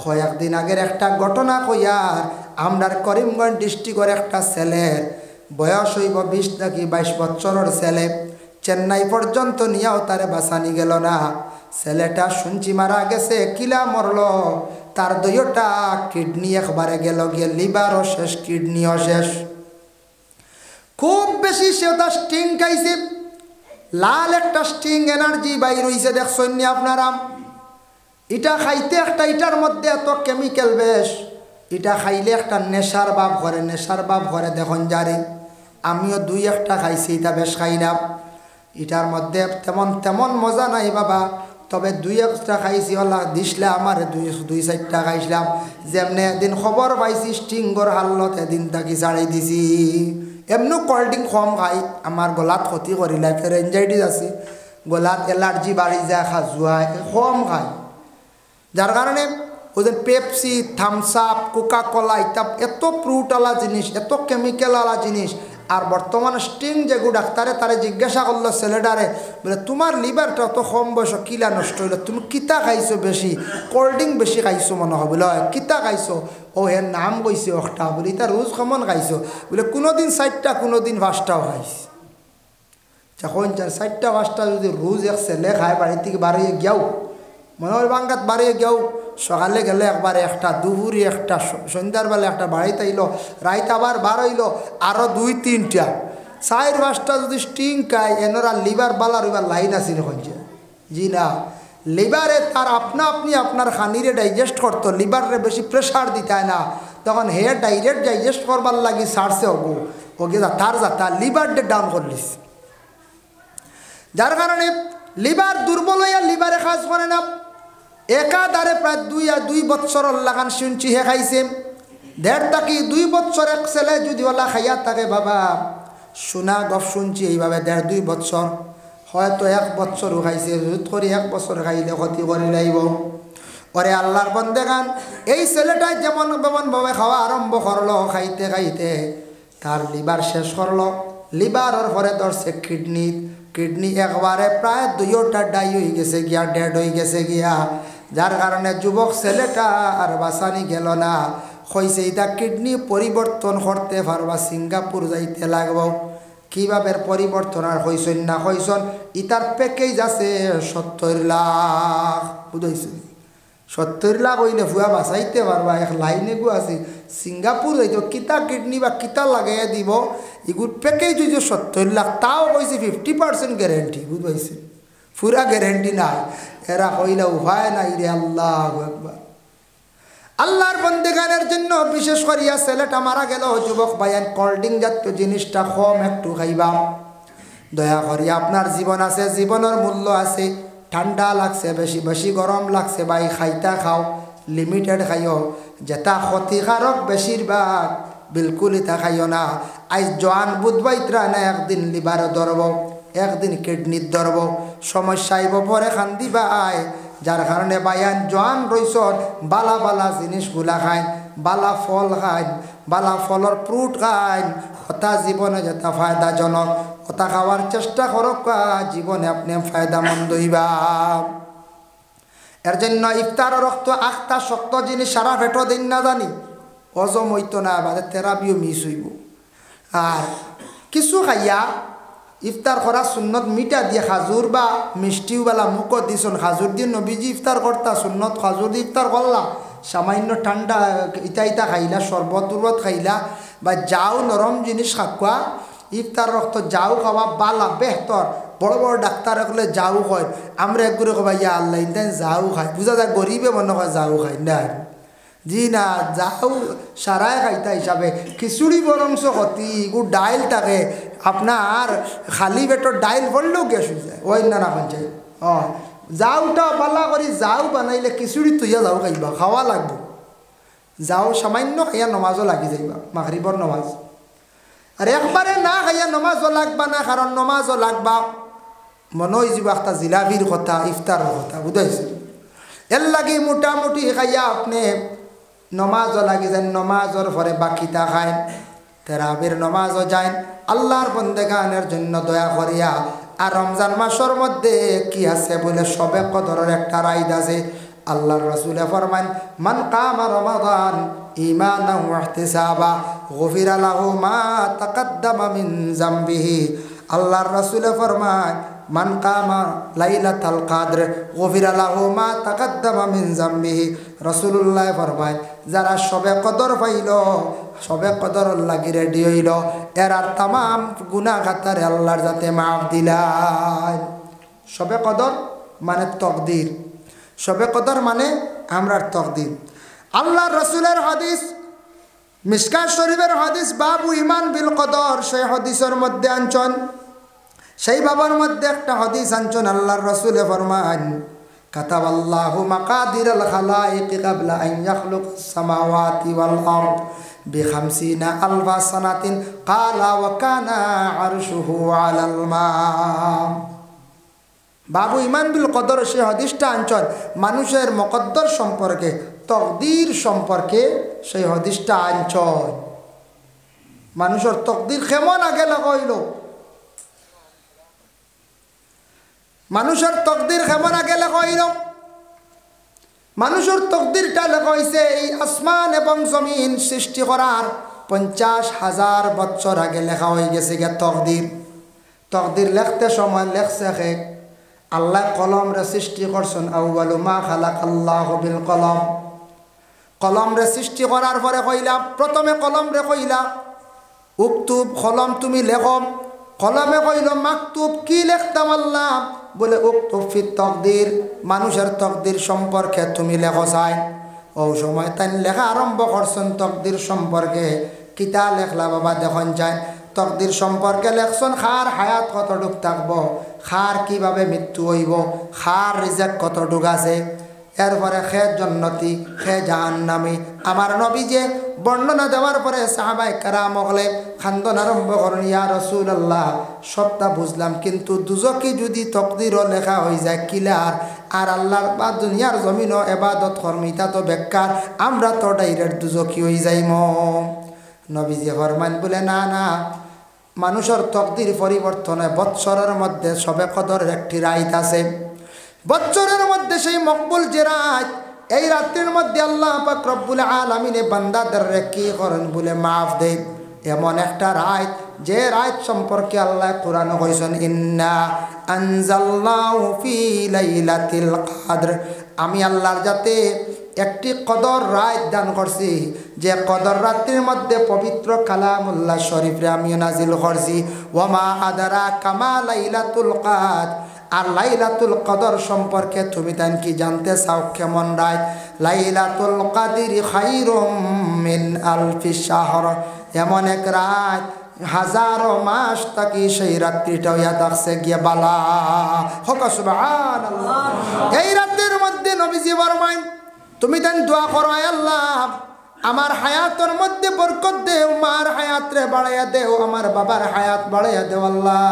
কয়েকদিন আগের একটা ঘটনা কইয়ার আমরার করিমগঞ্জ ডিস্ট্রিক্টের একটা ছেলের বয়স হইব 20 নাকি 22 বছরের ছেলে, চেন্নাই পর্যন্ত নিয়েও তারে বাঁচানি গেল না। ছেলেটা শুনছি মারা গেছে, কিলা মরল, তার দুইটা কিডনি একবারে গেল, গিয়ে লিভারও শেষ, কিডনিও শেষ। খুব বেশি সে তার স্টিং খাইছে, লাল একটা স্টিং এনার্জি বাইর হইছে, দেখছেন নি আপনারা? এটা খাইতে একটা, এটার মধ্যে এত কেমিক্যাল বেশ, এটা খাইলে একটা নেশার ভাব করে, নেশার ভাব করে। দেখুন যারে আমিও 2-1টা খাইছি, এটা বেশ খাইলাম। এটার মধ্যে তেমন তেমন মজা নাই বাবা, তবে 2-1টা খাইছি, ওলা দিসলে আমার 2-4টা খাইছিলাম। যেমনি একদিন খবর পাইছি স্টিংগর হাল্লত, এদিন তাকে ছাড়াই দিছি। এমনি কোল্ড ড্রিঙ্ক কম খাই, আমার গলাত ক্ষতি করিলে, ফেরেঞ্জাইটিস আছে, গলাত এলার্জি বাড়ি যায়, খাজুয়ায় কম খাই। যার কারণে ওদের Pepsi, Thums Up, Coca Cola ইত্যাপ এত ফ্রুটওয়ালা জিনিস, এত কেমিক্যালওয়ালা জিনিস। আর বর্তমান স্টিং যেগু ডাক্তারে তারে জিজ্ঞাসা করলো ছেলেটারে, বলে তোমার লিভারটা অত কম বয়স কিলা নষ্ট হইল, তুমি কিতা খাইছো বেশি, কোল্ড ড্রিঙ্ক বেশি খাইছো মনে হয়, বলে কিতা খাইছো, ও এর নাম কইছে একটা, বলে এটা রোজ কমন খাইছো, বলে কোনোদিন 4টা কোনোদিন 5টাও খাইছে। যখন 4টা 5টা যদি রোজ এক ছেলে খায়, বাড়ি থেকে বাড়িয়ে গিয়াও মনে হয় বাঙ্গাত বাড়িয়ে গিয়াও, সকালে গেলে একবারে একটা, দুপুরে একটা, সন্ধ্যার বেলা একটা, বাড়িতে আইলো, রাইত আবার বার হইলো, আরও 2-3টা 4-5টা যদি স্টিং খায়, এনারা লিভার বালার এবার লাইন আছে না? জি না, লিভারে তার আপনা আপনি আপনার খানিরে ডাইজেস্ট করতো, লিভারে বেশি প্রেশার দিতায় না, তখন হে ডাইরেক্ট ডাইজেস্ট করবার লাগি সারছে হবো, ওকে তার যাতা লিভার ডাউন করলিস। যার কারণে লিভার দুর্বল হইয়া লিভারে কাজ করে না। একাধারে প্রায় 2 বছর লাগান শুনছি হে খাইছে, 1.5 থেকে 2 বছর এক ছেলে যদি ওলা খাইয়া থাকে বাবা, শোনা গপ শুনছি এইভাবে 1.5-2 বছর, হয়তো 1 বছরও খাইছে, রোধ করে 1 বছর খাইলে ক্ষতি করে লাইব। ওরে আল্লাহর বন্দেগান, এই ছেলেটাই যেমন ভাবে খাওয়া আরম্ভ করলো, খাইতে খাইতে তার লিভার শেষ করলো, লিভারের পরে ধরছে কিডনি, কিডনি একবারে প্রায় 2টা ডাই হয়ে গেছে গিয়া, ডেড হয়ে গেছে গিয়া। যার কারণে যুবক ছেলেটা আর বাঁচানি গেল না। কইছে এটা কিডনি পরিবর্তন করতে পারবা, সিঙ্গাপুর যাইতে লাগবো। কীভাবে পরিবর্তন আর হইসন না হইসন, ইটার প্যাকেজ আছে 70 লাখ, বুঝাইছে 70 লাখ হইলে ভুয়া বাঁচাইতে পারবা। এক লাইনে গু আছে সিঙ্গাপুর যাইত, কিতা কিডনি বা কিতা লাগাইয়া দিব, এগুলো প্যাকেজ হইছে 70 লাখ, তাও কইছে 50% গ্যারেন্টি, বুঝাইছে পুরা গ্যারেন্টি নাই। এরা কইলে উপায় নাই রে। আল্লাহু আকবার। আল্লাহর বন্দেগানের জন্য বিশেষ করিয়া ছেলেটা মারা গেল, যুবক ভাইয়ান কোল্ড ড্রিঙ্ক জাতীয় জিনিসটা কম একটু খাইবা, দয়া করিয়া। আপনার জীবন আছে, জীবনের মূল্য আছে। ঠান্ডা লাগছে, বেশি বেশি গরম লাগছে, ভাই খাইতা খাও, লিমিটেড খাইও। যেটা ক্ষতিকারক বেশিরভাগ বিলকুল ইতা খাইও না। আজ জোয়ান বুধবাইতরা না, একদিন লিভারে ধরব, একদিন কিডনির ধরব, সমস্যা আইব, পরে খান্দিবা আয়। যার কারণে বায়ান জোয়ান রইসন, বালা বালা জিনিসগুলা খাইন, বালা ফল খাইন, বালা ফলর ফ্রুট খাইন, ওটা জীবনে যেটা ফায়দাজনক ওটা খাওয়ার চেষ্টা করক, জীবনে আপনি ফায়দামন্দ হইবা। এর জন্য ইফতার রক্ত 8টা শক্ত জিনিস সারা পেটো দিন না জানি, হজম হইতো না, বাদে থেরাপিও মিস হইব। আর কিছু খাইয়া ইফতার করা সুন্নত, মিঠা দিয়ে খাজুর বা মিষ্টিও বেলা মুখ দিছন, খাজুর দিয়ে নবীজি ইফতার করতা, সুন্নত খাজুর দিয়ে ইফতার করলা। সামান্য ঠান্ডা ইটা ইটা খাইলা, শরবত তুরবত খাইলা, বা যাও নরম জিনিস খাকুয়া, ইফতার রক্ত যাও খাওয়া বালা বেহতর। বড় বড় ডাক্তার কলে যাও হয়, আমরা একগুলো কবা ইয়া আল্লাহ ইন্দান যাও খাই, বুঝা যায় গরিবে মনে হয় যাও খাই না। জি না, যাও সারাই খাইতা হিসাবে। খিচুড়ি বরংস ক্ষতি, গু ডাইল থাকে আপনার, খালি পেটর ডাইল পড়লেও গ্যাস হয়ে যায়, ওই না না চাই। যাওটা পালা করি, যাও বানাইলে খিচুড়ি তুইয়া যাও খাইবা, খাওয়া লাগবে। যাও সামান্য খাইয়া নমাজও লাগি যাইবা, মাগরিবর নমাজ। আর একবারে না খাইয়া নমাজও লাগবা না, কারণ নমাজও লাগবা মনে হয়ে যাব একটা জিলাপির কথা, ইফতারের কথা, বুঝাইছে। এর লাগে মোটামুটি খাইয়া আপনি নমাজও লাগি যান, নমাজের পরে বাকিটা খায়, তেরাবির নমাজও যায়। আল্লাহর বন্দেগানের জন্য দয়া করিয়া। আর রমজান মাসের মধ্যে কি আছে বলে, সবে কদরের একটা রাইদ আছে। আল্লাহর রাসূলে ফরমান মান কামা রমাদান ঈমানান ওয়া ইহতিসাবা গুফিরা লাহু মা তাকাদ্দামা মিন যামবিহি। আল্লাহর রাসূলে ফরমান মান কামা লাইলাতুল কদর গুফিরা লাহু মা তাকাদ্দামা মিন যামবিহি। রাসূলুল্লাহ ফরমান যারা শবে কদর পাইল, শবে কদর লাগি রেডি হইল, এরার তামাম গুনাহ খাতারে আল্লাহর যাতে মাফ দিলাম। শবে কদর মানে তকদির, শবে কদর মানে আমরার তকদির। আল্লাহর রাসূলের হাদিস, মিশকাত শরীফের হাদিস, বাবু ঈমান বিল কদর, সেই হাদিসের মধ্যে আনছন, সেই বাবার মধ্যে একটা হাদিস আনছন। আল্লাহর রাসূলে ফরমান কাতাবাল্লাহু মাকাদিরাল খালাইকি ক্বাবলা আন ইয়াখলুকাস সামাওয়াতি ওয়াল আরদ ব50 আলফা সানাতিন ক্বালা ওয়া কানা আরশুহু আলাল মা। বাবু ঈমান বিল কদর সেই হাদিসটা আনছন মানুষের মুকদ্দর সম্পর্কে, তকদির সম্পর্কে সেই হাদিসটা আনছন। মানুষের তকদির কেমন আগে লেখা হইল, মানুষের তকদির কেমন আগে লেখা হইল? মানুষের তকদিরটা লেখা হইছে এই আসমান এবং জমিন সৃষ্টি করার 50,000 বছর আগে লেখা হয়ে গেছে গে তকদির। তকদির লেখতে সময় লেখছে আল্লাহ কলম রে সৃষ্টি করছেন। আউয়ালু মা খালাকাল্লাহু বিল কলম। কলম রে সৃষ্টি করার পরে কইলা, প্রথমে কলম রে কইলা উক্তুব, কলম তুমি লেখো। কলমে কইল মাকতুব, কি লিখতাম আল্লাহ? বলে উক্তুব ফি তকদির, মানুষের তকদির সম্পর্কে তুমি লেখো চাই। ও সময় তাই লেখা আরম্ভ করছেন তকদির সম্পর্কে। কিতা লেখলা বাবা দেখুন যায়। তকদির সম্পর্কে লেখছেন খার হায়াত কতটুক থাকবো, খার কিভাবে মৃত্যু হইব, খার রিজেক্ট কতটুক আছে, এরপরে খে জন্নতি খে জাহান্নামী। আমার নবী যে বর্ণনা দেওয়ার পরে সাহাবায়ে কেরাম হলে খান্দন আরম্ভ করেন, ইয়া রাসূলুল্লাহ সবটা বুঝলাম, কিন্তু দুজকি যদি তকদিরও লেখা হয়ে যায় কিলার, আর আল্লাহর বা দুনিয়ার জমিনও এবাদত কর্মিতা তো বেকার, আমরা তো ডাইরেক্ট দুজকি হয়ে যাইম। নবীজি ফরমান বলে না না, মানুষের তকদির পরিবর্তনে বৎসরের মধ্যে শবে কদরের একটি রাত আছে। বৎসরের মধ্যে সেই মকবুল যে রাত, এই রাত্রির মধ্যে আল্লাহ পাক রব্বুল আলামিনে বান্দাদের কি করেন বলে মাফ দেন। এমন একটা রাত যে রাত সম্পর্কে আল্লাহ কোরআনে কইছেন ইন্না আনজালনাহু ফি লাইলাতিল কদর। আমি আল্লাহর যাতে একটি কদর রাত দান করছি, যে কদর রাত্রির মধ্যে পবিত্র কালামুল্লাহ শরীফরে আমি নাজিল করছি। ওয়ামা আদারা কামা লাইলাতুল কদর। আর লাইলাতুল কদর সম্পর্কে তুমি তাই কি জানতে চাও কেমন রাত? লাইলাতুল কদরি খায়রুম মিন আলফি শাহর। এমন এক রাত হাজারো মাস তাকি সেই রাত্রিটা হইয়া থাকছে গিয়ে বালা হোক সুবহানাল্লাহ। এই রাতের মধ্যে নবীজি ফরমায় তুমি দেন দোয়া করো, আল্লাহ আমার হায়াতের মধ্যে বরকত দেও, মার হায়াত রে বাড়াইয়া দেও, আমার বাবার হায়াত বাড়াইয়া দেও আল্লাহ।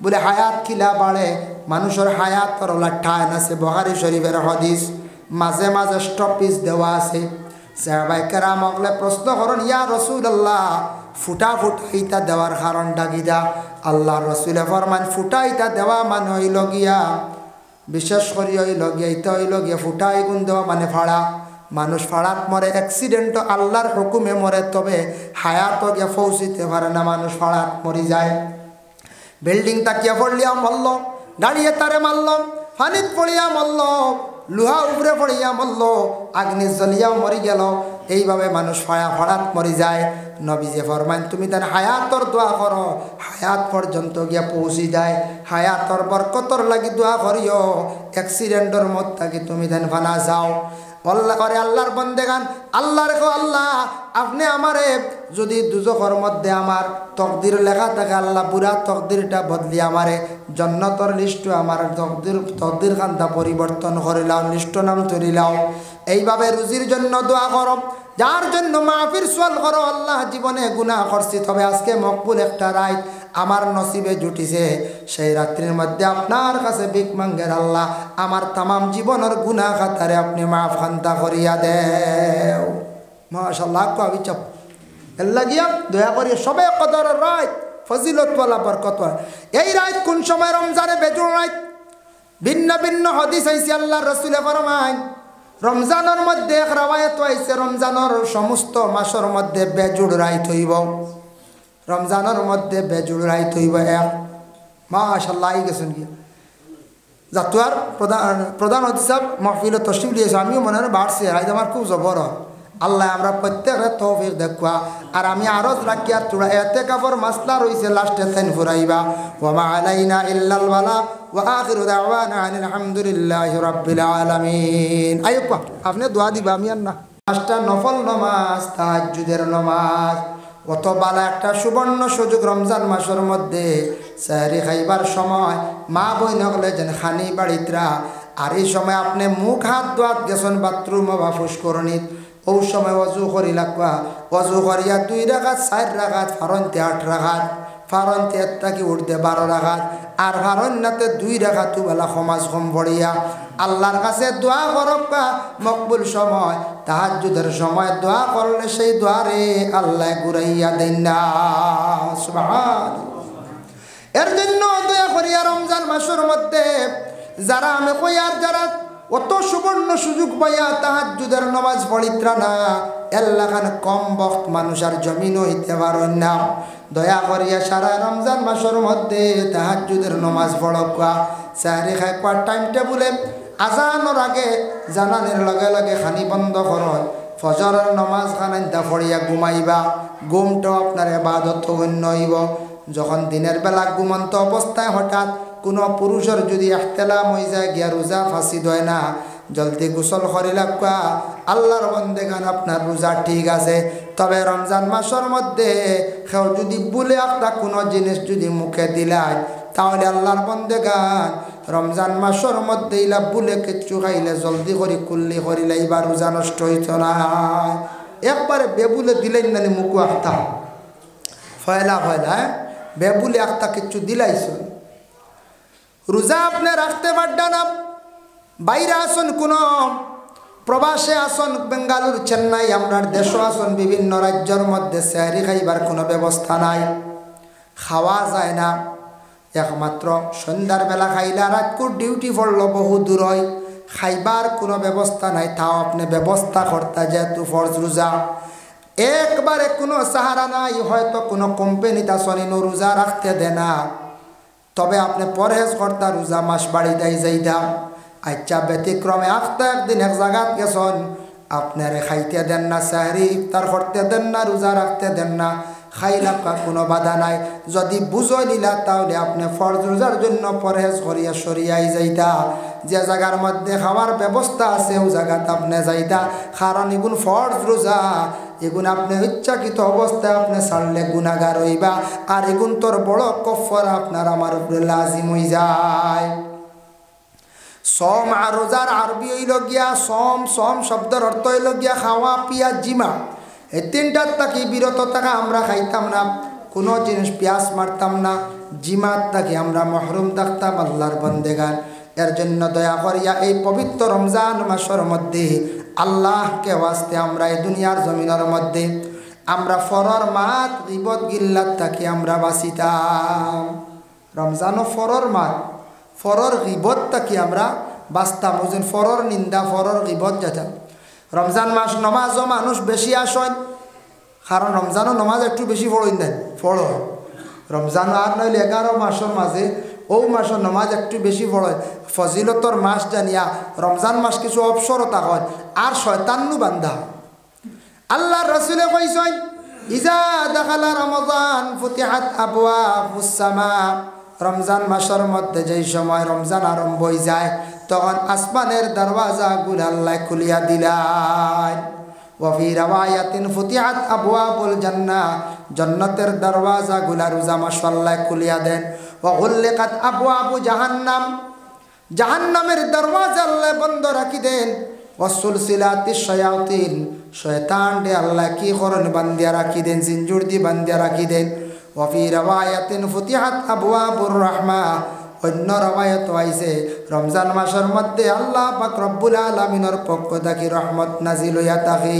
বলে হায়াত কিলা বাড়ে? মানুষের হায়াতর ঠায় আছে, বুখারী শরীফের হাদিস, মাঝে মাঝে স্টপিস দেওয়া আছে। সাহাবায়ে কেরাম হলে প্রশ্ন করেন, ইয়া রাসূলুল্লাহ ফুটা ফুটাইতা দেওয়ার কারণটা কিটা? আল্লাহর রাসূলে ফরমান ফুটাইতা দেওয়া মানে হইল গিয়া, বিশেষ করে হইল গিয়া ইটা হইল গিয়া ফুটাই গুণ দেওয়া মানে ফাড়া। মানুষ ফাড়াত মরে, অ্যাক্সিডেন্টও আল্লাহর হুকুমে মরে, তবে হায়াতও গিয়া পৌঁছিতে পারে না, মানুষ ফাড়াত মরি যায়। বিল্ডিং তাকিয়া পড়লিয়া মরল, গাড়িয়ে তারে মারল, পানিত পড়িয়া মরল, লোহা উপরে পড়িয়া মরল, আগ্নি জ্বলিয়াও মরি গেল। এইভাবে মানুষ ফাড়াত মরি যায়। নবীজি ফরমান তুমি তার হায়াতর দোয়া করো, হায়াত পর্যন্ত গিয়া পৌঁছি যায়। হায়াতর বরকতর লাগি দোয়া করিও, অ্যাক্সিডেন্টর মত থাকি তুমি দেন ফানা যাও। আল্লাহ করে আল্লাহর বন্দেগান আল্লাহ রেখো, আল্লাহ আপনি আমারে যদি দুজখের মধ্যে আমার তকদির লেখা থাকে, আল্লাহ পুরা তকদিরটা বদলি আমারে জন্নতর লিস্ট, আমার তকদির খান্তা পরিবর্তন করে লাও, লিস্ট নাম তৈরি লাও। এইভাবে রুজির জন্য দোয়া করো, যার জন্য মাহফির সোয়াল করো, আল্লাহ জীবনে গুনাহ করছি, তবে আজকে মকবুল একটা রাত আমার নসিবে জুটিছে, সেই রাত্রির মধ্যে আপনার কাছে ভিক মাঙ্গের আল্লাহ আমার তামাম জীবনের গুনাহ খাতারে আপনি মাফ খান্তা করিয়া দেও। মাশাআল্লাহ কবি চপ আল্লাহ গিয়া দয়া করিয়া সবে কদর রাত ফজিলতওয়ালা বরকতওয়ালা। এই রাত কোন সময়? রমজানে বেজুর রাত। ভিন্ন ভিন্ন হাদিস আইছে, আল্লাহর রাসূলে ফরমায় রমজানের মধ্যে এক রাওয়ায়াত হইছে রমজানের সমস্ত মাসের মধ্যে বেজুড় রাইত হইব রমজানের মধ্যে বেজুড় রাইত হইব এক মাশাআল্লাহ আই গেছেন কি জাতুয়ার প্রধান অতিথি সাহেব মাহফিলে তশরিফ দিয়েছে আমিও মনে হয় বাড়ছে আজ আমার খুব জবর আল্লাহ আমরা প্রত্যেকের তৌফিক দেখুয়া আর আমি আরজ রাখি আর তোরা এতেকাফর মাসলা রইছে লাস্টে থেন ফুরাইবা ওয়া মা আলাইনা ইল্লাল বালা ওয়া আখিরু দাওয়ানা আনিল হামদুলিল্লাহি রাব্বিল আলামিন আইয়ুকা আপনি দোয়া দিবা আমি আর না পাঁচটা নফল নামাজ তাহাজ্জুদের নামাজ কত বালা একটা সুবর্ণ সুযোগ রমজান মাসের মধ্যে সেহরি খাইবার সময় মা বই নগলে যেন খানি বাড়িতরা আর এই সময় আপনি মুখ হাত ধোয়াত গেছেন বাথরুম বা ফুসকরণিত ও সময় অজু করি লাগবা অজু করিয়া 2 রাকাত 4 রাকাত ফারনতে 8 রাকাত ফারনতে এত্তাকি উঠতে 12 রাকাত আর ফারন্নাতে 2 রাকাত বেলা সমাজ কম পড়িয়া আল্লাহর কাছে দোয়া করবা মকবুল সময় তাহাজ্জুদের সময় দোয়া করলে সেই দোয়ারে আল্লাহ ঘুরাইয়া দেন না সুবহানাল্লাহ এর জন্য দয়া করিয়া রমজান মাসের মধ্যে যারা আমি কই আর যারা অত সুবর্ণ সুযোগ পাইয়া তাহাজ্জুদের নামাজ পড়িত্রা না এলাকান কম বক্ত মানুষ আর জমিন হইতে পারেন না দয়া করিয়া সারা রমজান মাসের মধ্যে তাহাজ্জুদের নামাজ পড়বা সাহরি খাই পার টাইম টেবুলে আজানোর আগে জানানের লগে লগে খানি বন্ধ করত ফজরের নামাজ খানাইতা পড়িয়া ঘুমাইবা ঘুমটাও আপনার ইবাদত গণ্য হইব যখন দিনের বেলা ঘুমন্ত অবস্থায় হঠাৎ কোনো পুরুষের যদি ইহতিলাম হয়ে যায় গিয়া রোজা ফাঁসিদ হয় না জলদি গোসল করিলা কা আল্লাহর বন্দেগান আপনার রোজা ঠিক আছে তবে রমজান মাসের মধ্যে কেউ যদি ভুলে একটা কোনো জিনিস যদি মুখে দিলাই তাহলে আল্লাহর বন্দেগান রমজান মাসের মধ্যে ইলা ভুলে কিচ্ছু খাইলে জলদি করে কুল্লি করিলে এবার রোজা নষ্ট হইত না একবারে বেবুলে দিলেন না মুখু একটা ফয়লা ফয়লা বেবুলে একটা কিচ্ছু দিলাইছ রোজা আপনি রাখতে পারডা না বাইরে আসুন কোনো প্রবাসে আসুন বেঙ্গালুরু চেন্নাই আপনার দেশও আসুন বিভিন্ন রাজ্যের মধ্যে সেহরি খাইবার কোনো ব্যবস্থা নাই খাওয়া যায় না একমাত্র সন্ধ্যার বেলা খাইলে রাতকুর ডিউটি পড়লো বহু দূর হয় খাইবার কোনো ব্যবস্থা নাই তাও আপনি ব্যবস্থা করতে যেহেতু ফরজ রোজা একবারে কোনো সাহারা নাই হয়তো কোনো কোম্পানিতে আসনিনো রোজা রাখতে দে না তবে আপনি পরহেজ কর্তা রোজা মাস বাড়ি দেয় যাইতা আচ্ছা ব্যতিক্রমে আফতা একদিন এক জায়গাত গেছেন আপনারে খাইতে দেন না সাহরি ইফতার করতে দেন না রোজা রাখতে দেন না খাইলা কোনো বাধা নাই যদি বুঝই নিলা তাহলে আপনি ফরজ রোজার জন্য পরহেজ করিয়া সরিয়াই যাইতা যে জায়গার মধ্যে খাওয়ার ব্যবস্থা আছে ও জায়গাতে আপনি যাইতা কারণ এগুন ফরজ রোজা এগুন আপনি ইচ্ছাকৃত অবস্থায় আপনি ছাড়লে গুনাহগার হইবা আর এগুন তোর বড় কফর আপনার আমার উপরে লাজিম হয়ে যায় সম আর রোজার আরবি হইল গিয়া সম সম শব্দের অর্থ হইল গিয়া খাওয়া পিয়া জিমা এই তিনটার তাকে বিরত থাকা আমরা খাইতাম না কোনো জিনিস পেঁয়াজ মারতাম না জিমাত তাকে আমরা মহরুম থাকতাম আল্লাহর বন্দেগান এর জন্য দয়া করিয়া এই পবিত্র রমজান মাসের মধ্যে আল্লাহকে ওয়াস্তে আমরা এই দুনিয়ার জমিনের মধ্যে আমরা ফরর মাত গিবত গিল্লাত তাকে আমরা বাঁচিতাম রমজানও ফরর মাত ফরর গিবত তাকে আমরা বাঁচতাম ওজন ফরর নিন্দা ফরর গিবত যেতাম রমজান মাস নমাজও মানুষ বেশি আসেন কারণ রমজানও নমাজ একটু বেশি পড়েন দেন পড়ো রমজান আর নইলে 11 মাসের মাঝে ও মাসের নমাজ একটু বেশি পড়েন ফজিলতর মাস জানিয়া রমজান মাস কিছু অবসরতা হয় আর শয়তান্নু বান্ধা আল্লাহ রসুলে কইছেন ইজা দাখালা রমজান ফুতিহাত আবওয়াবুস সামা রমজান মাসের মধ্যে যেই সময় রমজান আরম্ভ হয়ে যায় তখন আসমানের দরওয়াজাগুলো আল্লাহ খুলিয়া দিলেন ওয়াফি রাওয়ায়াতিন ফুতিহাত আবওয়াবুল জান্নাহ জান্নাতের দরওয়াজাগুলো রোজা মাস আল্লাহ খুলিয়া দেন ওয়া গুল্লিকাত আবওয়াবু জাহান্নাম জাহান্নামের দরওয়াজা আল্লাহ বন্ধ রাখি দেন ওয়া সুলসিলাতিশ শায়াতিন শয়তান দে আল্লাহ কি করেন বান্দিয়া রাখি দেন জিনজুর দি বান্দিয়া রাখি দেন ওয়াফি রাওয়ায়াতিন ফুতিহাত আবওয়াবুর রাহমা অন্য রাওয়ায়াত আইছে রমজান মাসের মধ্যে আল্লাহ পাক রব্বুল আলামিনের পক্ষ থেকে রহমত নাজিল হইয়া থাকে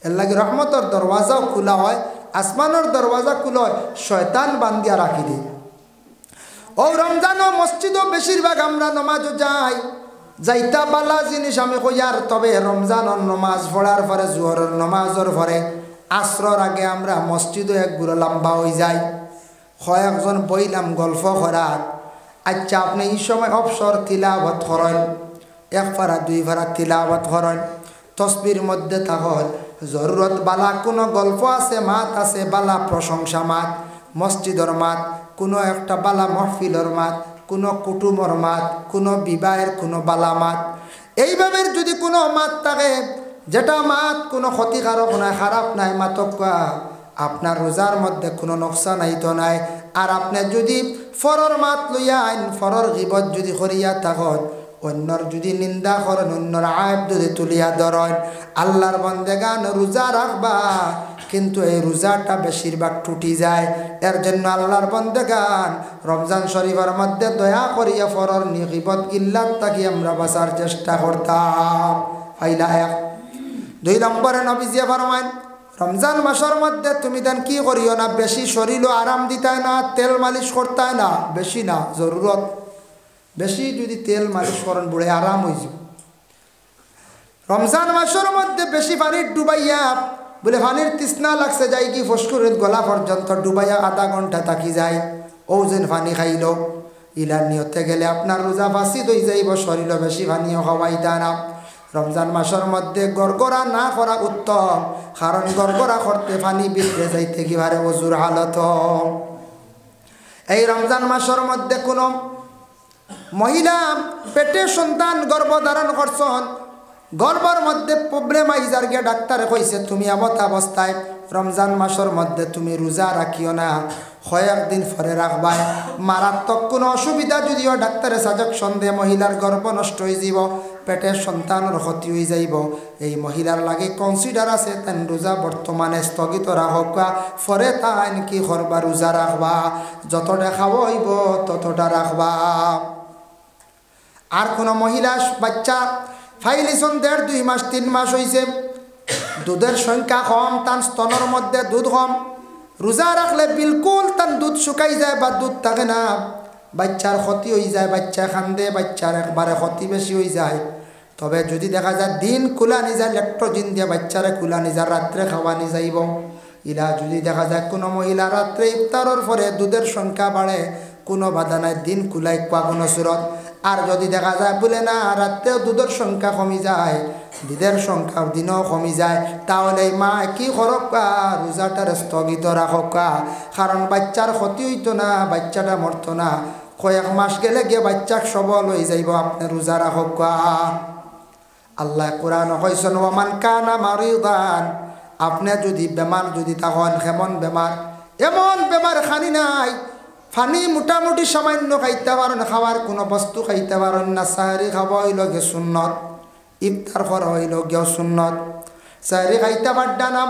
এর লাগি রহমতের দরওয়াজাও খোলা হয় আসমানের দরওয়াজা খোলা হয় শয়তান বান্দিয়া রাখি দেয় ও রমজান ও মসজিদও বেশিরভাগ আমরা নামাজও যাই যাইতা বালা জিনিস আমি কইয়ার, তবে রমজানের নমাজ পড়ার পরে জোহরের নমাজের পরে আসরর আগে আমরা মসজিদে এক গুঁড়ো লম্বা হয়ে যাই, কয়েকজন বইলাম গল্প করার। আচ্ছা আপনি এই সময় অবসর তিলাওয়াত করেন, এক পারা দুই পারা তিলাওয়াত করেন, তসবির মধ্যে থাকল জরুরত বালা কোনো গল্প আছে, মাত আছে বালা প্রশংসা মাত, মসজিদর মাত, কোনো একটা বালা মহফিলর মাত, কোনো কুটুমর মাত, কোনো বিবাহের কোনো বালা মাত, এইভাবে যদি কোনো মাত থাকে যেটা মাত কোনো ক্ষতিকারক নাই, খারাপ নাই, মাতকা আপনার রোজার মধ্যে কোনো নোকসান আইতো নাই। আর আপনি যদি ফরর মাত লইয়া আইন, ফরর গিবত যদি করিয়া থাকত, অন্যর যদি নিন্দা করেন, অন্যর আয়ব যদি তুলিয়া ধরেন, আল্লাহর বন্দেগান রোজা রাখবা, কিন্তু এই রোজাটা বেশিরভাগ টুটি যায়। এর জন্য আল্লাহর বন্দেগান রমজান শরীফের মধ্যে দয়া করিয়া ফরর গিবত গিল্লাত থাকি আমরা বাঁচার চেষ্টা করতাম। ফাইলা এক। 2 নম্বরে নবীজি ফরমায় রমজান মাসের মধ্যে তুমি দেন কি করিও না, বেশি শরীরও আরাম দিতায় না, তেল মালিশ করতায় না, বেশি না, জরুরত বেশি যদি তেল মালিশ করেন বুড়ে আরাম হয়ে যাব। রমজান মাসের মধ্যে বেশি পানির ডুবাইয়া, বলে পানির তৃষ্ণা লাগছে যাই কি ফসকুরের গলা পর্যন্ত ডুবাইয়া আধা ঘন্টা থাকি যায়, ও যেন পানি খাইল, ইলার নিয়তে গেলে আপনার রোজা ফাঁসি দই যাইব, শরীরও বেশি পানিও খাওয়াই তা না। রমজান মাসের মধ্যে গড়গড়া না করা উত্তম, কারণ গড়গড়া করতে পানি বিগড়ে যাইতে কিভাবে অজুর হালত। এই রমজান মাসের মধ্যে কোনো মহিলা পেটে সন্তান গর্ভধারণ করছেন, গর্ভের মধ্যে প্রবলেম আইজার গিয়ে ডাক্তারে কইছে তুমি এমত অবস্থায় রমজান মাসের মধ্যে তুমি রোজা রাখিও না, কয়েকদিন পরে রাখবাই, মারাত্মক কোনো অসুবিধা যদিও ডাক্তারে সাজেকশন দিয়ে মহিলার গর্ভ নষ্ট হয়ে যাব, পেটের সন্তানের ক্ষতি হয়ে যাইব, এই মহিলার লাগে কনসিডার আছে তেন রোজা বর্তমানে স্থগিত রাখবা, পরে তাই কি করবা, রোজা রাখবা, যতটা খাওয়া হইব ততটা রাখবা। আর কোনো মহিলা বাচ্চা ফাইলিছন 1.5 মাস 3 মাস হয়েছে, দুধের সংখ্যা কম, তার স্তনের মধ্যে দুধ কম, রোজা রাখলে বিলকুল তার দুধ শুকাই যায় বা দুধ থাকে না, বাচ্চার ক্ষতি হয়ে যায়, বাচ্চা কান্দে, বাচ্চার একবারে ক্ষতি বেশি হয়ে যায়। তবে যদি দেখা যায় দিন কুলানি যায়, ল্যাকটোজিন দিয়ে বাচ্চারে কুলানি যায়, রাত্রে খাওয়ানি যাইব, ইলা যদি দেখা যায় কোনো মহিলা রাত্রে ইফতারের পরে দুধের সংখ্যা বাড়ে, কোনো বাধা নাই, দিন কুলাই কোয়া কোনো সুরত। আর যদি দেখা যায় বলে না রাত্রেও দুধের সংখ্যা কমি যায়, দুধের সংখ্যা দিনও কমি যায়, তাহলে মা কি করকা, রোজাটার স্থগিত রাখকা, কারণ বাচ্চার ক্ষতি হইতো না, বাচ্চাটা মরতো না, কয়েক মাস গেলে গিয়ে বাচ্চা সবল হয়ে যাইব, আপনি রোজা রাখকা। আল্লাহ কোরআন কইছেন ওমান কানা মারিদান, আপনি যদি বেমার যদি তখন কেমন বেমার, এমন বেমার খানি নাই, ফানি মোটামুটি সামান্য খাইতে পারেন, খাওয়ার কোনো বস্তু খাইতে পারেন না, সাহারি খাওয়া হইল গে সুন্নত, ইফতার করা হইল গিয়ে সুন্নত, সাহারি খাইতে পারডা না,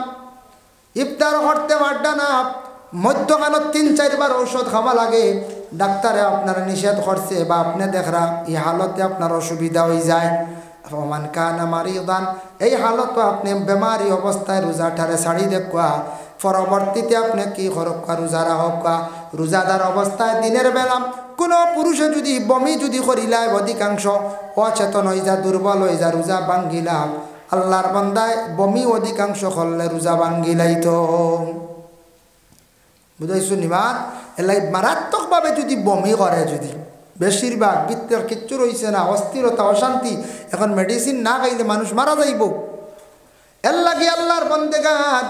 ইফতার করতে পারডা না, মধ্যখানত 3-4 বার ঔষধ খাওয়া লাগে, ডাক্তারে আপনারা নিষেধ করছে বা আপনি দেখরা এই হালতে আপনার অসুবিধা হয়ে যায়। ওমান কানা মারিদান, এই হালত আপনি বেমারি অবস্থায় রোজাটারে ছাড়ি দেখা, পরবর্তীতে আপনি কি করকা, রোজা রাখা। রোজাদার অবস্থায় দিনের বেলা কোনো পুরুষে যদি বমি যদি করিলায়, অধিকাংশ অচেতন হয়ে যা, দুর্বল হয়ে যা, রোজা ভাঙ্গিলাম, আল্লাহর বান্দায় বমি অধিকাংশ করলে রোজা ভাঙ্গিলাইতো, বুঝাইছো নিবাদ। এলাই মারাত্মকভাবে যদি বমি করে, যদি বেশিরভাগ বৃত্তের কিচ্ছু রয়েছে না, অস্থিরতা অশান্তি, এখন মেডিসিন না খাইলে মানুষ মারা যাইব। এর লাগে আল্লাহর বন্দেগান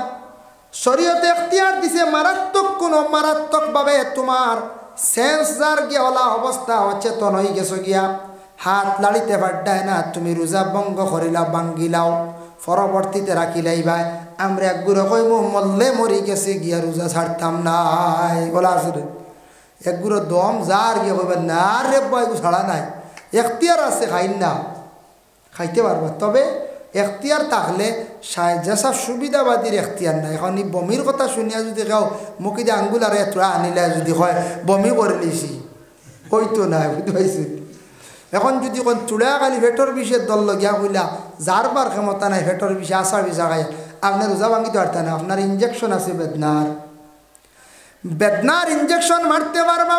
শরীয়তে এখতিয়ার দিছে, মারাত্মকভাবে তোমার সেন্স যার গিয়া অবস্থা অচেতন হয়ে গেছো গিয়া, হাত লাড়িতে পারডায় না, তুমি রোজা ভঙ্গ করিলা, ভাঙ্গিলাও, পরবর্তীতে রাখিলাইবা। আমরা একগুলো কইব মরলে মরি গেছে গিয়া রোজা ছাড়তাম নাই, বলা আসলে একগুলো দম যার গিয়ে কইবেন না রে বয় ছাড়া নাই, এখতিয়ার আছে, খাইন না, খাইতে পারবা, তবে এখতিয়ার থাকলে যেসব সুবিধাবাদীর এখতিয়ার নাই। এখন এই বমির কথা শুনিয়া যদি কেউ মুখে দিয়ে আঙ্গুল আর এতটা আনিলে যদি হয় বমি করে লিছি, হইতো না, বুঝতে পাইছি। এখন যদি কোন চুড়া খালি ভেটর বিষের দল লগিয়া কইলা, যার বার ক্ষমতা নাই ভেটর বিষে আশা বিষা খাই, আপনার রোজা ভাঙিতে পারতেন না, আপনার ইঞ্জেকশন আছে বেদনার ইঞ্জেকশন মারতে পারবা,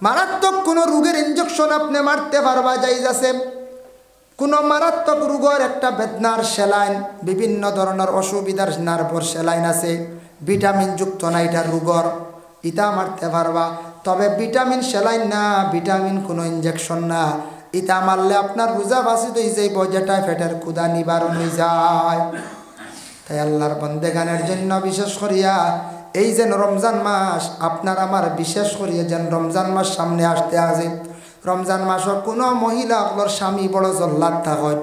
মারাত্মক কোনো রোগের ইঞ্জেকশন আপনি মারতে পারবা, যাইজ আছে। কোনো মারাত্মক রোগের একটা বেদনার সেলাইন, বিভিন্ন ধরনের অসুবিধার নার্ভর সেলাইন আছে, ভিটামিন যুক্ত না এটা রোগর, ইটা মারতে পারবা। তবে ভিটামিন সেলাইন না, ভিটামিন কোনো ইঞ্জেকশন না, ইটা মারলে আপনার রোজা বাসিত হয়ে যাইব, যেটা পেটের ক্ষুধা নিবারণ হয়ে যায়। তাই আল্লাহর বন্দেগানের জন্য বিশেষ করিয়া এই যেন রমজান মাস আপনার আমার বিশেষ করিয়া যেন রমজান মাস সামনে আসতে আছে। রমজান মাসও কোনো মহিলা আপনার স্বামী বড় জল্লাদ থাকত,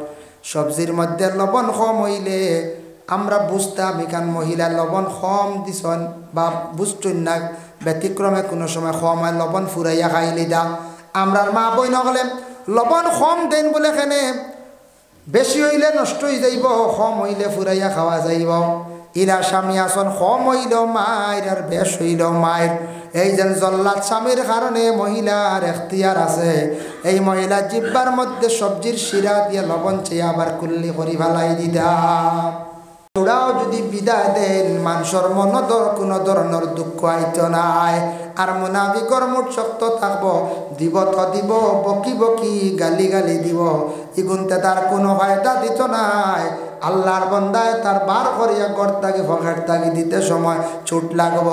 সবজির মধ্যে লবণ কম হইলে আমরা বুঝতাম এখান মহিলা লবণ কম দিছন বা বুঝতেন না, ব্যতিক্রমে কোনো সময় কম হয় লবণ ফুরাইয়া খাইলি দা। আমরার মা বই নগলে লবণ কম দেন বলে এখানে বেশি হইলে নষ্ট হয়ে যাইব, কম হইলে ফুরাইয়া খাওয়া যাইব। ইরা স্বামী আসন কম হইলেও মায়ের আর বেশ হইলেও মায়ের। এই যেন জল্লাদ স্বামীর কারণে মহিলার এখতিয়ার আছে, এই মহিলা জিব্বার মধ্যে সবজির শিরা দিয়ে লবণ চেয়ে আবার কুল্লি করি ফেলাই দিদা। ওরাও যদি বিদায় দেন মানুষের মনদর কোনো ধরনের দুঃখ আইত নাই। আর মুনাফিকর মুঠ শক্ত থাকব, দিব তো দিব, বকি বকি গালি গালি দিব, ইগুনতে তার কোনো ফায়দা দিত নাই। আল্লাহর বন্দায় তার বার করিয়া গড় তাকে পকেট তাকে দিতে সময় ছুট লাগব।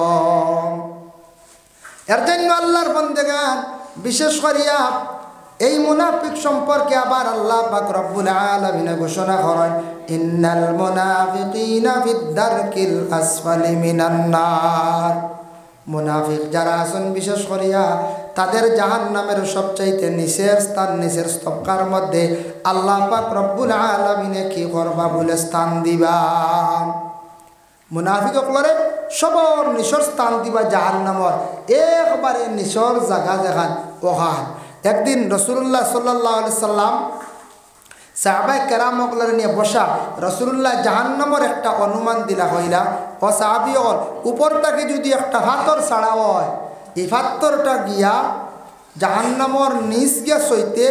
এর জন্য আল্লাহর বন্দেগান বিশেষ করিয়া এই মুনাফিক সম্পর্কে আবার আল্লাহ পাক রব্বুল আলামিন ঘোষণা করেন, ইন্নাল মুনাফিকিনা ফিদ দারকিল আসফালি মিনান নার। মুনাফিক যারা আছেন বিশেষ করিয়া তাদের জাহান্নামের সবচাইতে নিচের স্থান, নিচের স্তবকার মধ্যে আল্লাহ পাক রব্বুল আলামিনে কি করবা বলে স্থান দিবা। মুনাফিকসকলরে সবর নিচর স্থান দিবা জাহান্নামর, একবারে নিচর জায়গা দেখান ওখান। একদিন রসুল্লাহ সাল্লাল্লাহু আলাইহি সাল্লাম সাহাবায়ে কেরামসকলরে নিয়ে বসা, রসুল্লাহ জাহান্নামের একটা অনুমান দিলা হইলা, ও সাহাবীসকল উপর থেকে যদি একটা পাথর ছাড়া হয়, এই পাথরটা গিয়া জাহান্নামের নিচ গিয়া সইতে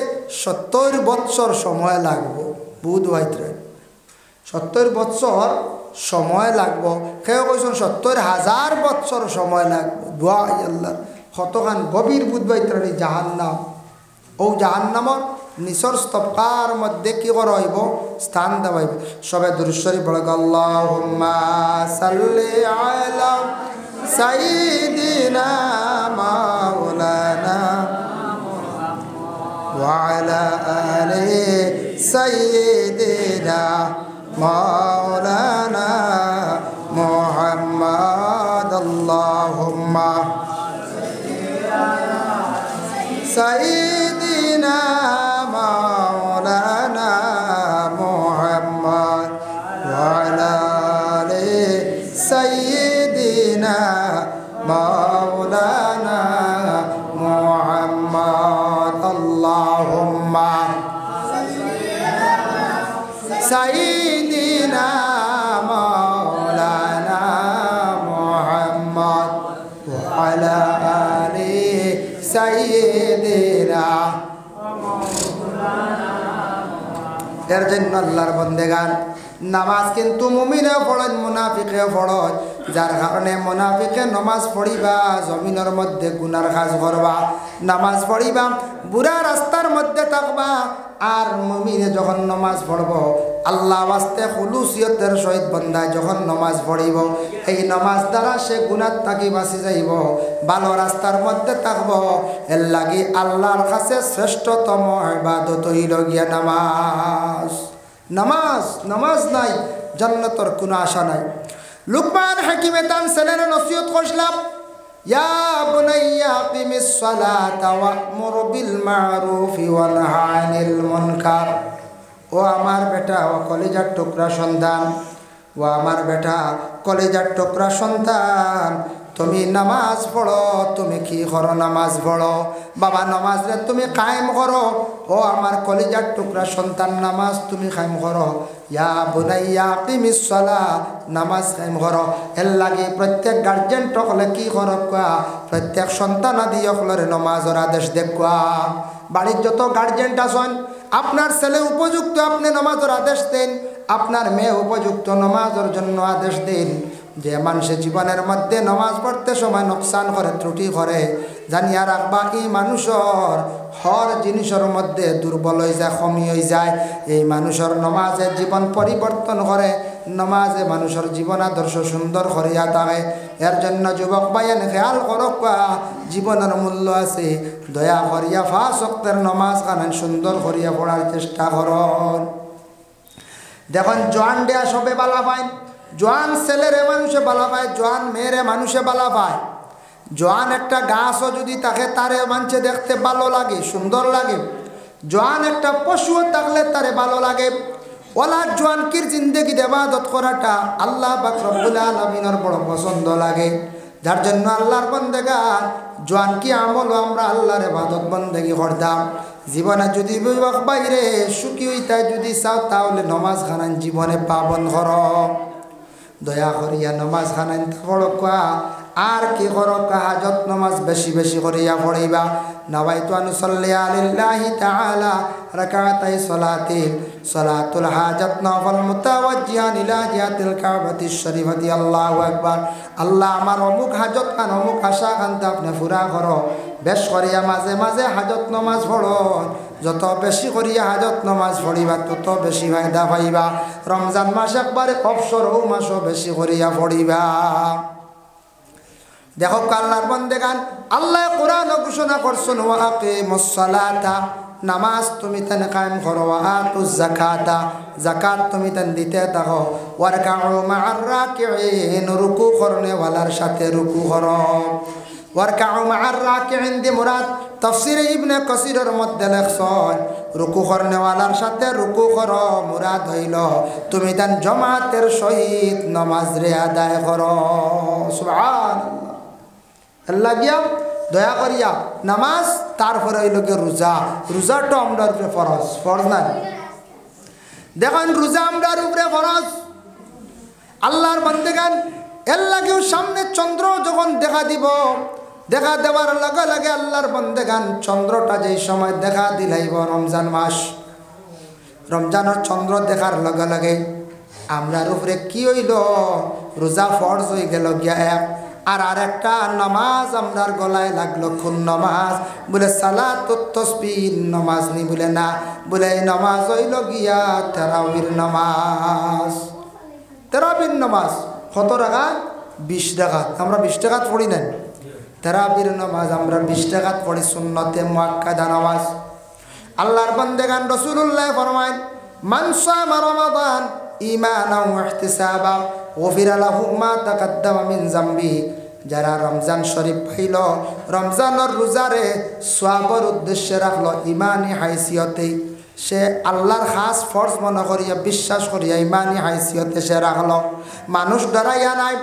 70 বৎসর সময় লাগবো। বুধ ভাইত্রে 70 বৎসর সময় লাগবো, কেউ কইছেন 70,000 বৎসর সময় লাগবো। দোয়া আল্লাহ কতখান গভীর বুধ ভাইত্রানি জাহান্নাম। ও জাহান্নামর নিচর স্তবকার মধ্যে কি করা হইব, স্থান দেওয়া হইব। সবে দুরূদ শরীফ পড়ে আল্লাহুম্মা সাল্লি আলা সাইয়্যিদিনা মাওলানা ওয়া আলা আলি সাইয়্যিদিনা মাওলানা মুহাম্মদ। আল্লাহুম্মা সাইয়্যিদিনা মাওলানা মুহাম্মদ ওয়া আলা আলি সাইয়্যিদিনা মাওলানা মুহাম্মদ। আল্লাহুম্মা সাইয়্যিদিনা মাওলানা মুহাম্মদ ওয়া আলা আলি সাইয়্যিদিনা। এর জন্য আল্লাহর বন্দেগান নামাজ কিন্তু মুমিনেও পড়েন, মুনাফিকেও পড়েন, যার কারণে মুনাফিকে নামাজ পড়িবা জমিনের মধ্যে গুনার কাজ করবা, নামাজ পড়িবা বুড়া রাস্তার মধ্যে থাকবা। আর মুমিনে যখন নামাজ পড়ব আল্লাহ ওয়াস্তে খুলুসিয়তের সহিত বন্দায় যখন নামাজ পড়িব, এই নামাজ দ্বারা সে গুনাহ থাকি বাঁচি যাইব, ভালো রাস্তার মধ্যে থাকব। এর লাগি আল্লাহর কাছে শ্রেষ্ঠতম ইবাদত হইল গিয়া নামাজ। নামাজ নামাজ নাই জান্নাতের কোনো আশা নাই। লুকমান হাকিমে তান ছেলের নসিহত করলাম, ইয়া বুনাইয়া আকিমিস সালাতা ওয়া'মুর বিল মা'রুফি ওয়া নাহি আনিল মুনকার। ও আমার বেটা, ও কলিজার টুকরা সন্তান, ও আমার বেটা কলিজার টুকরা সন্তান, তুমি নামাজ পড়ো। তুমি কি করো? নামাজ পড়ো। বাবা নামাজ রে তুমি কায়েম করো। ও আমার কলিজার টুকরা সন্তান, নামাজ তুমি কায়েম করো। ইয়া বুনাইয়া আকিমিস সালাত, নামাজ কায়েম করো। এর লাগে প্রত্যেক গার্জেন টকলে কি করো কোয়া, প্রত্যেক সন্তান আদি অকলরে নামাজের আদেশ দেখুয়া। বাড়ির যত গার্জেন আছেন, আপনার ছেলে উপযুক্ত আপনি নামাজের আদেশ দেন, আপনার মেয়ে উপযুক্ত নামাজের জন্য আদেশ দিন। যে মানুষে জীবনের মধ্যে নামাজ পড়তে সময় নোকসান করে, ত্রুটি করে, জানিয়া রাখবা এই মানুষের হর জিনিসের মধ্যে দুর্বল হয়ে যায়, কমি হয়ে যায়। এই মানুষের নমাজে জীবন পরিবর্তন করে, নমাজে মানুষের জীবন আদর্শ সুন্দর করিয়া থাকে। এর জন্য যুবক ভাইয়েন খেয়াল করক, জীবনের মূল্য আছে। দয়া করিয়া 5 ওয়াক্তের নমাজ খানেন সুন্দর করিয়া পড়ার চেষ্টা করুন। দেখুন জোয়ান দেয়া সবে বালা পায়, জোয়ান ছেলেরে মানুষে বালা পায়, জোয়ান মেয়েরে মানুষে বালা পায়। জোয়ান একটা গাছও যদি থাকে তারে মানুষে দেখতে ভালো লাগে, সুন্দর লাগে। জোয়ান একটা পশুও থাকলে তারে ভালো লাগে। ওলা জোয়ানকির জিন্দেগি ইবাদত করাটা আল্লাহ পাক রব্বুল আলামিনের বড় পছন্দ লাগে। যার জন্য আল্লাহর বান্দাগান জোয়ানকি আমল আমরা আল্লাহর ইবাদত বন্দেগি করতাম। জীবনে যদি বিবাহ বাইরে সুখী হইতা যদি চাও তাহলে নমাজ খানান জীবনে পাবন কর। দয়া করিয়া নমাজ খানান পড়কা, আর কি করকা হাজত নমাজ বেশি বেশি করিয়া পড়িবা। নাওয়াইতু আন উসাল্লি আলিল্লাহি তাআলা রাকাতাই সালাতিন সালাতুল হাজাত নফল মুতাওয়াজ্জিহান ইলা জিহাতিল কাবাতিশ শরীফাতি। আল্লাহু আকবার। আল্লাহ আমার অমুক হাজত খান, অমুক আশা খানতে আপনি পুরা করো। বেশ করিয়া মাঝে মাঝে হাজত নমাজ পড়ো। যত বেশি করিয়া হাজত নমাজ পড়িবা তত বেশি ফায়দা পাইবা। রমজান মাস একবারে অবসর ও মাসও বেশি করিয়া পড়িবা। দেখো আল্লাহর বান্দাগান আল্লাহ কোরআন ঘোষণা করছেন, ওয়া আকিমুস সালাতা, নামাজ তুমি তেন কায়েম করো। ওয়া আতুজ যাকাতা, যাকাত তুমি তেন দিতে থাকো। ওয়ারকাউ মা'আর রাকিঈন, রুকু করনে ওয়ালার সাথে রুকু করো। ওয়ারকাউ মা'আর রাকিঈন দি মুরাদ তাফসীরে ইবনে কাসিরের মধ্যে লেখছেন, রুকু করনে ওয়ালার সাথে রুকু করো মুরাদ হইল তুমি তেন জামাতের সহিত নামাজ রে আদায় করো। সুবহানাল্লাহ। আল্লাহ গিয়া দয়া করিয়া নামাজ, তারপরে হইল গিয়ে রোজা। রোজাটা আমরার উপরে ফরজ, ফরজ নাই। দেখেন রোজা আমরার উপরে ফরজ। আল্লাহর বান্দাগান এর লাগেও সামনে চন্দ্র যখন দেখা দিব, দেখা দেওয়ার লগে লগে আল্লাহর বান্দাগান চন্দ্রটা যেই সময় দেখা দিলাইব রমজান মাস, রমজানের চন্দ্র দেখার লগে লগে আমরার উপরে কি হইল, রোজা ফরজ হয়ে গেল গিয়া এক। আর আরেকটা নামাজ আমরার গলায় লাগলো, কোন নামাজ? বলে সালাতুত তাসবিহ নামাজ নি, বলে না, বলে এই নামাজ হইল গিয়া তারাবির নামাজ। তারাবির নামাজ কত রাকাত? 20 রাকাত। আমরা 20 রাকাত পড়ি না। তারাবির নামাজ আমরা 20 রাকাত পড়ি, সুন্নতে মুআক্কাদা নামাজ। আল্লাহর বান্দাগান রাসূলুল্লাহ ফরমায়, মান সামা রমাদান ঈমানান ওয়া ইহতিসাবা গফিরা লাহু মা তাকাদ্দামা মিন যামবিহি। যারা রমজান শরীফ পাইল, রমজানের রোজারে সওয়াবের উদ্দেশ্যে রাখলো, ইমানি হাইসিয়তে সে আল্লাহর খাস ফরজ মনে করিয়া বিশ্বাস করিয়া ইমানি হাইসিয়তে সে রাখলো। মানুষ ডরাইয়া নাই,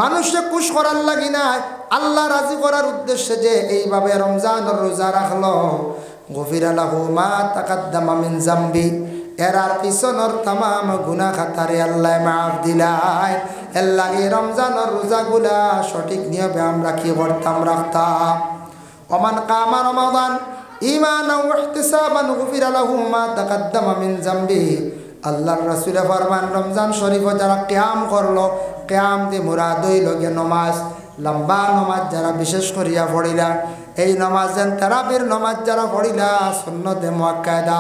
মানুষে খুশ করার লাগি নাই, আল্লাহ রাজি করার উদ্দেশ্যে যে এইভাবে রমজানের রোজা রাখলো, গফিরা লাহু মা তাকাদ্দামা মিন যামবি, এরার পিছনের তামাম গুনাহ খাতারে আল্লাহ মাফ দিলাই। এর লাগে রমজানের রোজাগুলা সঠিক নিয়মে আমরা কি করতাম, রাখতাম। ওমান কামা রমাদান ঈমানান ওয়া ইহতিসাবান গফিরা লাহু মা তাকাদ্দামা মিন যামবি। আল্লাহর রাসূল ফরমান, রমজান শরীফ যারা কিয়াম করলো, কিয়াম দি মুরাদ হইল গিয়ে নমাজ, লম্বা নমাজ যারা বিশেষ করিয়া পড়িলা, এই নমাজ যেন তারাবির নমাজ যারা পড়িলা সুন্নতে মুআক্কাদা,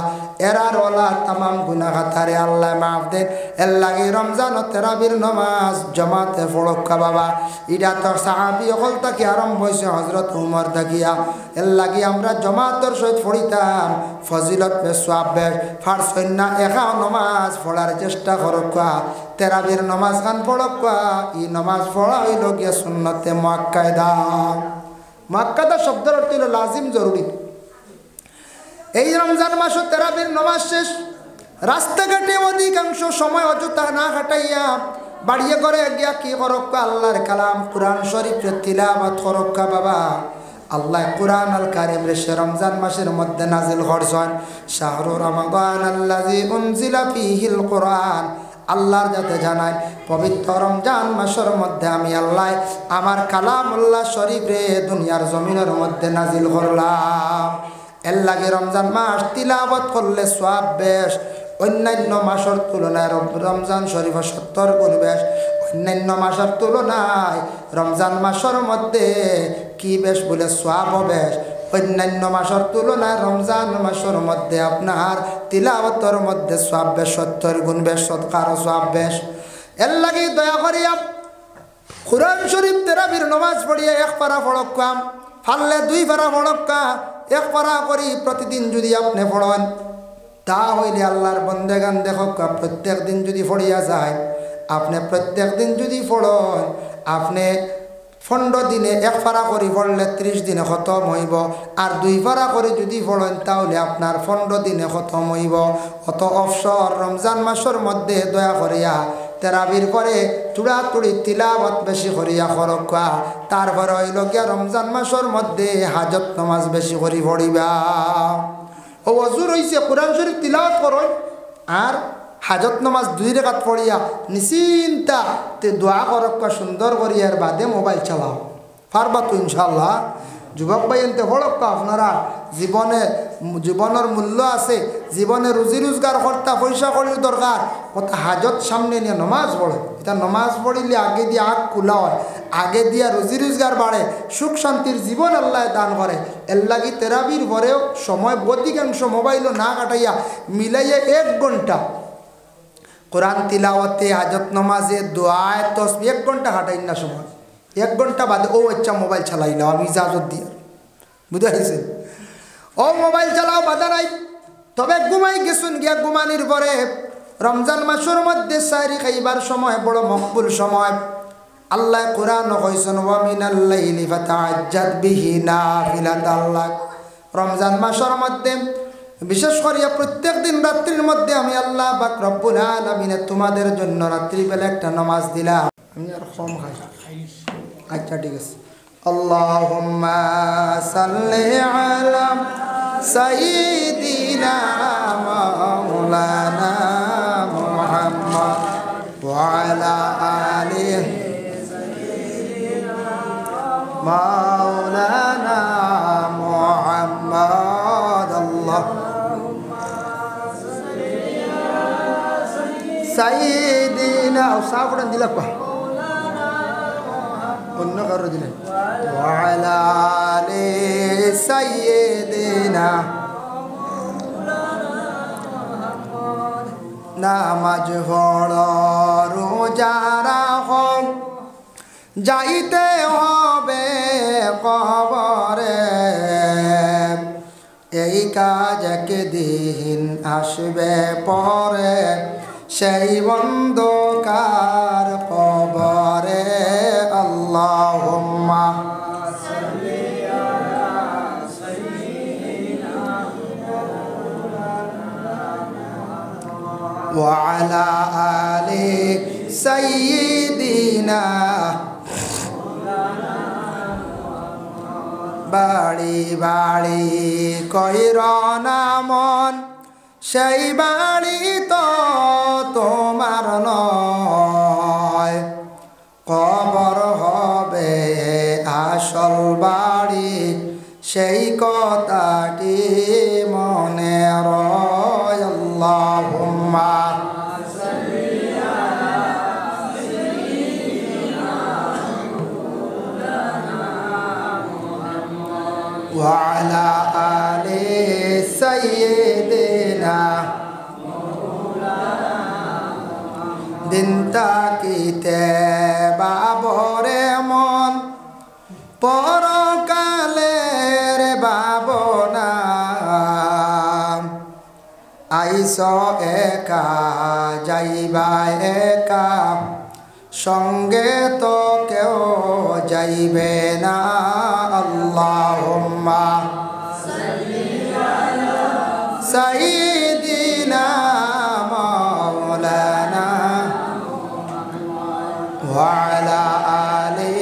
এরার ওলা তামাম গুনাহ খাতারে আল্লাহ মাফ দেন। এর লাগে রমজান ও তারাবির নমাজ জামাতে পড়কা বাবা। এটা তোর সাহাবী হল তাকে আরম্ভ হয়েছে হজরত উমর দাগিয়া। এর লাগে আমরা জামাতের সহিত পড়িতাম, ফজিলত বেশ সওয়াব বেশ। ফারসন্না একা নমাজ পড়ার চেষ্টা করকা, তারাবির নমাজ খান পড়কা। এই নমাজ পড়া হইল গিয়ে সুন্নতে মুআক্কাদা। মুআক্কাদা শব্দের অর্থ হলো লাজিম, জরুরি। এই রমজান মাস তারাবির নমাজ শেষ, রাস্তাঘাটে অধিকাংশ সময় অযথা না কাটাইয়া বাড়িয়ে করে গিয়া কি করক্কা, আল্লাহর কালাম কুরআন শরীফের তিলাওয়াত করক্কা বাবা। আল্লাহ কুরআন আল কারীম রে রমজান মাসের মধ্যে নাজিল করছেন, শাহরু রমাদান আল্লাযী উনজিলা ফীহিল কুরআন। আল্লাহর যাতে জানায় পবিত্র রমজান মাসের মধ্যে আমি আল্লাহ আমার কালামুল্লাহ শরীফ রে দুনিয়ার জমিনের মধ্যে নাজিল করলাম। এর লাগে রমজান মাস তিলাওয়াত করলে সওয়াব বেশ, অন্যান্য মাসের তুলনায় রমজান শরীফ 70 গুণ বেশ। অন্যান্য মাসের তুলনায় রমজান মাসের মধ্যে কি বেশ বলে সওয়াব বেশ। অন্যান্য মাসের তুলনায় রমজান মাসের মধ্যে আপনার তিলাওয়াতের মধ্যে সওয়াব বেশ, 70 গুণ বেশ, সদকার সওয়াব বেশ। এর লাগি দয়া করিয়া কুরআন শরীফ তেরাবির নামাজ পড়িয়া 1 পারা পড়ক্কা, পারলে 2 পারা পড়ক্কা, 1 পারা করি প্রতিদিন যদি আপনি পড়েন তা হইলে আল্লাহর বন্দেগান দেখক্কা প্রত্যেক দিন যদি পড়িয়া যায়, আপনি প্রত্যেক দিন যদি পড়েন, আপনি 15 দিনে 1 পারা করি পড়লে 30 দিনে খতম হইব, আর 2 পারা করে যদি পড়েন তাহলে আপনার 15 দিনে খতম হইব। অত অবসর রমজান মাসের মধ্যে দয়া করিয়া তেরাবির পরে চূড়াচুড়ি তিলাওয়াত বেশি করিয়া করক্কা, তারপরে হইল গিয়া রমজান মাসের মধ্যে হাজত নামাজ বেশি করি পড়িবা। ও অজুর হইছে কোরআন শরীফ তিলাওয়াত করুন আর হাজত নামাজ 2 রাকাত পড়িয়া নিশ্চিন্তা তে দোয়া করক্কা সুন্দর করিয়া, আর বাদে মোবাইল চালাও পারবা তো ইনশাল্লাহ। যুবক ভাই এনতে পড়ক্কা, আপনারা জীবনের মূল্য আছে, জীবনে রুজি রোজগার কর্তা পয়সা করির দরকার, কথা হাজত সামনে নিয়ে নমাজ পড়ে। এটা নমাজ পড়িলে আগে দিয়ে আগ খোলা হয়, আগে দিয়া রুজি রোজগার বাড়ে, সুখ শান্তির জীবন আল্লাহ দান করে। এর লাগি তেরাবির পরেও সময় অধিকাংশ মোবাইলও না কাটাইয়া মিলাইয়া 1 ঘন্টা কোরআন তিলাওয়াতে, হাজত নামাজে, দোয়ায়, তসবিহ 1 ঘন্টা কাটাই না সময়। 1 ঘন্টা বাদে ও আচ্ছা মোবাইল চালাইলাম আমি ইজাজত দিয়ে, বুঝতে পারছেন? ও মোবাইল চালাও বাধা নাই, তবে ঘুমাই গেছুন গিয়া ঘুমানির পরে রমজান মাসের মধ্যে সাহরি খাইবার সময় বড় মকবুল সময়। আল্লাহ কোরআন কইছেন ওয়া মিনাল লাইলি ফাতাআজ্জাদ বিহি নাফিলাতাল লাক। রমজান মাসের মধ্যে বিশেষ করিয়া প্রত্যেক দিন রাত্রির মধ্যে আমি আল্লাহ পাক রব্বুল আলামিন তোমাদের জন্য রাত্রিবেলা একটা নামাজ দিলাম। আমি আর কম খাই, আচ্ছা ঠিক আছে। আল্লাহুম্মা সাল্লি আলা সাইয়্যিদিনা মাওলানা মুহাম্মদ ওয়া আলা আলিহি সাইয়্যিদিনা মাওলানা মুহাম্মদ। আল্লাহুম্মা সাল্লি আলা সাইয়্যিদিনা সাবরান দিলাপা অন্য কারো দিলেন ওয়া আলা আলিহি সাইয়্যিদিনা। নামাজ পড়ো রোজা রাখো যাইতে হবে কবরে, এই কাজ একদিন আসবে পরে সেই অন্ধকার কবরে। আল্লাহুম্মা সাল্লি আলা সাইয়্যিদিনা ওয়া আলা আলি সাইয়্যিদিনা। বাড়ি বাড়ি কইর না মন, সেই বাড়ি তো তোমার নয়, কবর হবে আসল বাড়ি, সেই কথাটি মনে রয়। আল্লাহুম্মা সাল্লি আলা সাইয়্যিদিনা ওয়া আলা আলি সাইয়্যিদিনা। দিন তাকিতে বাবরে মন, পরকালের ভাবনা, আইস একা যাইবা একা, সঙ্গে তো কেউ যাইবে না। আল্লাহুম্মা সাল্লি আলা সাইয়্যিদিনা মাওলানা ওয়া আলা আলি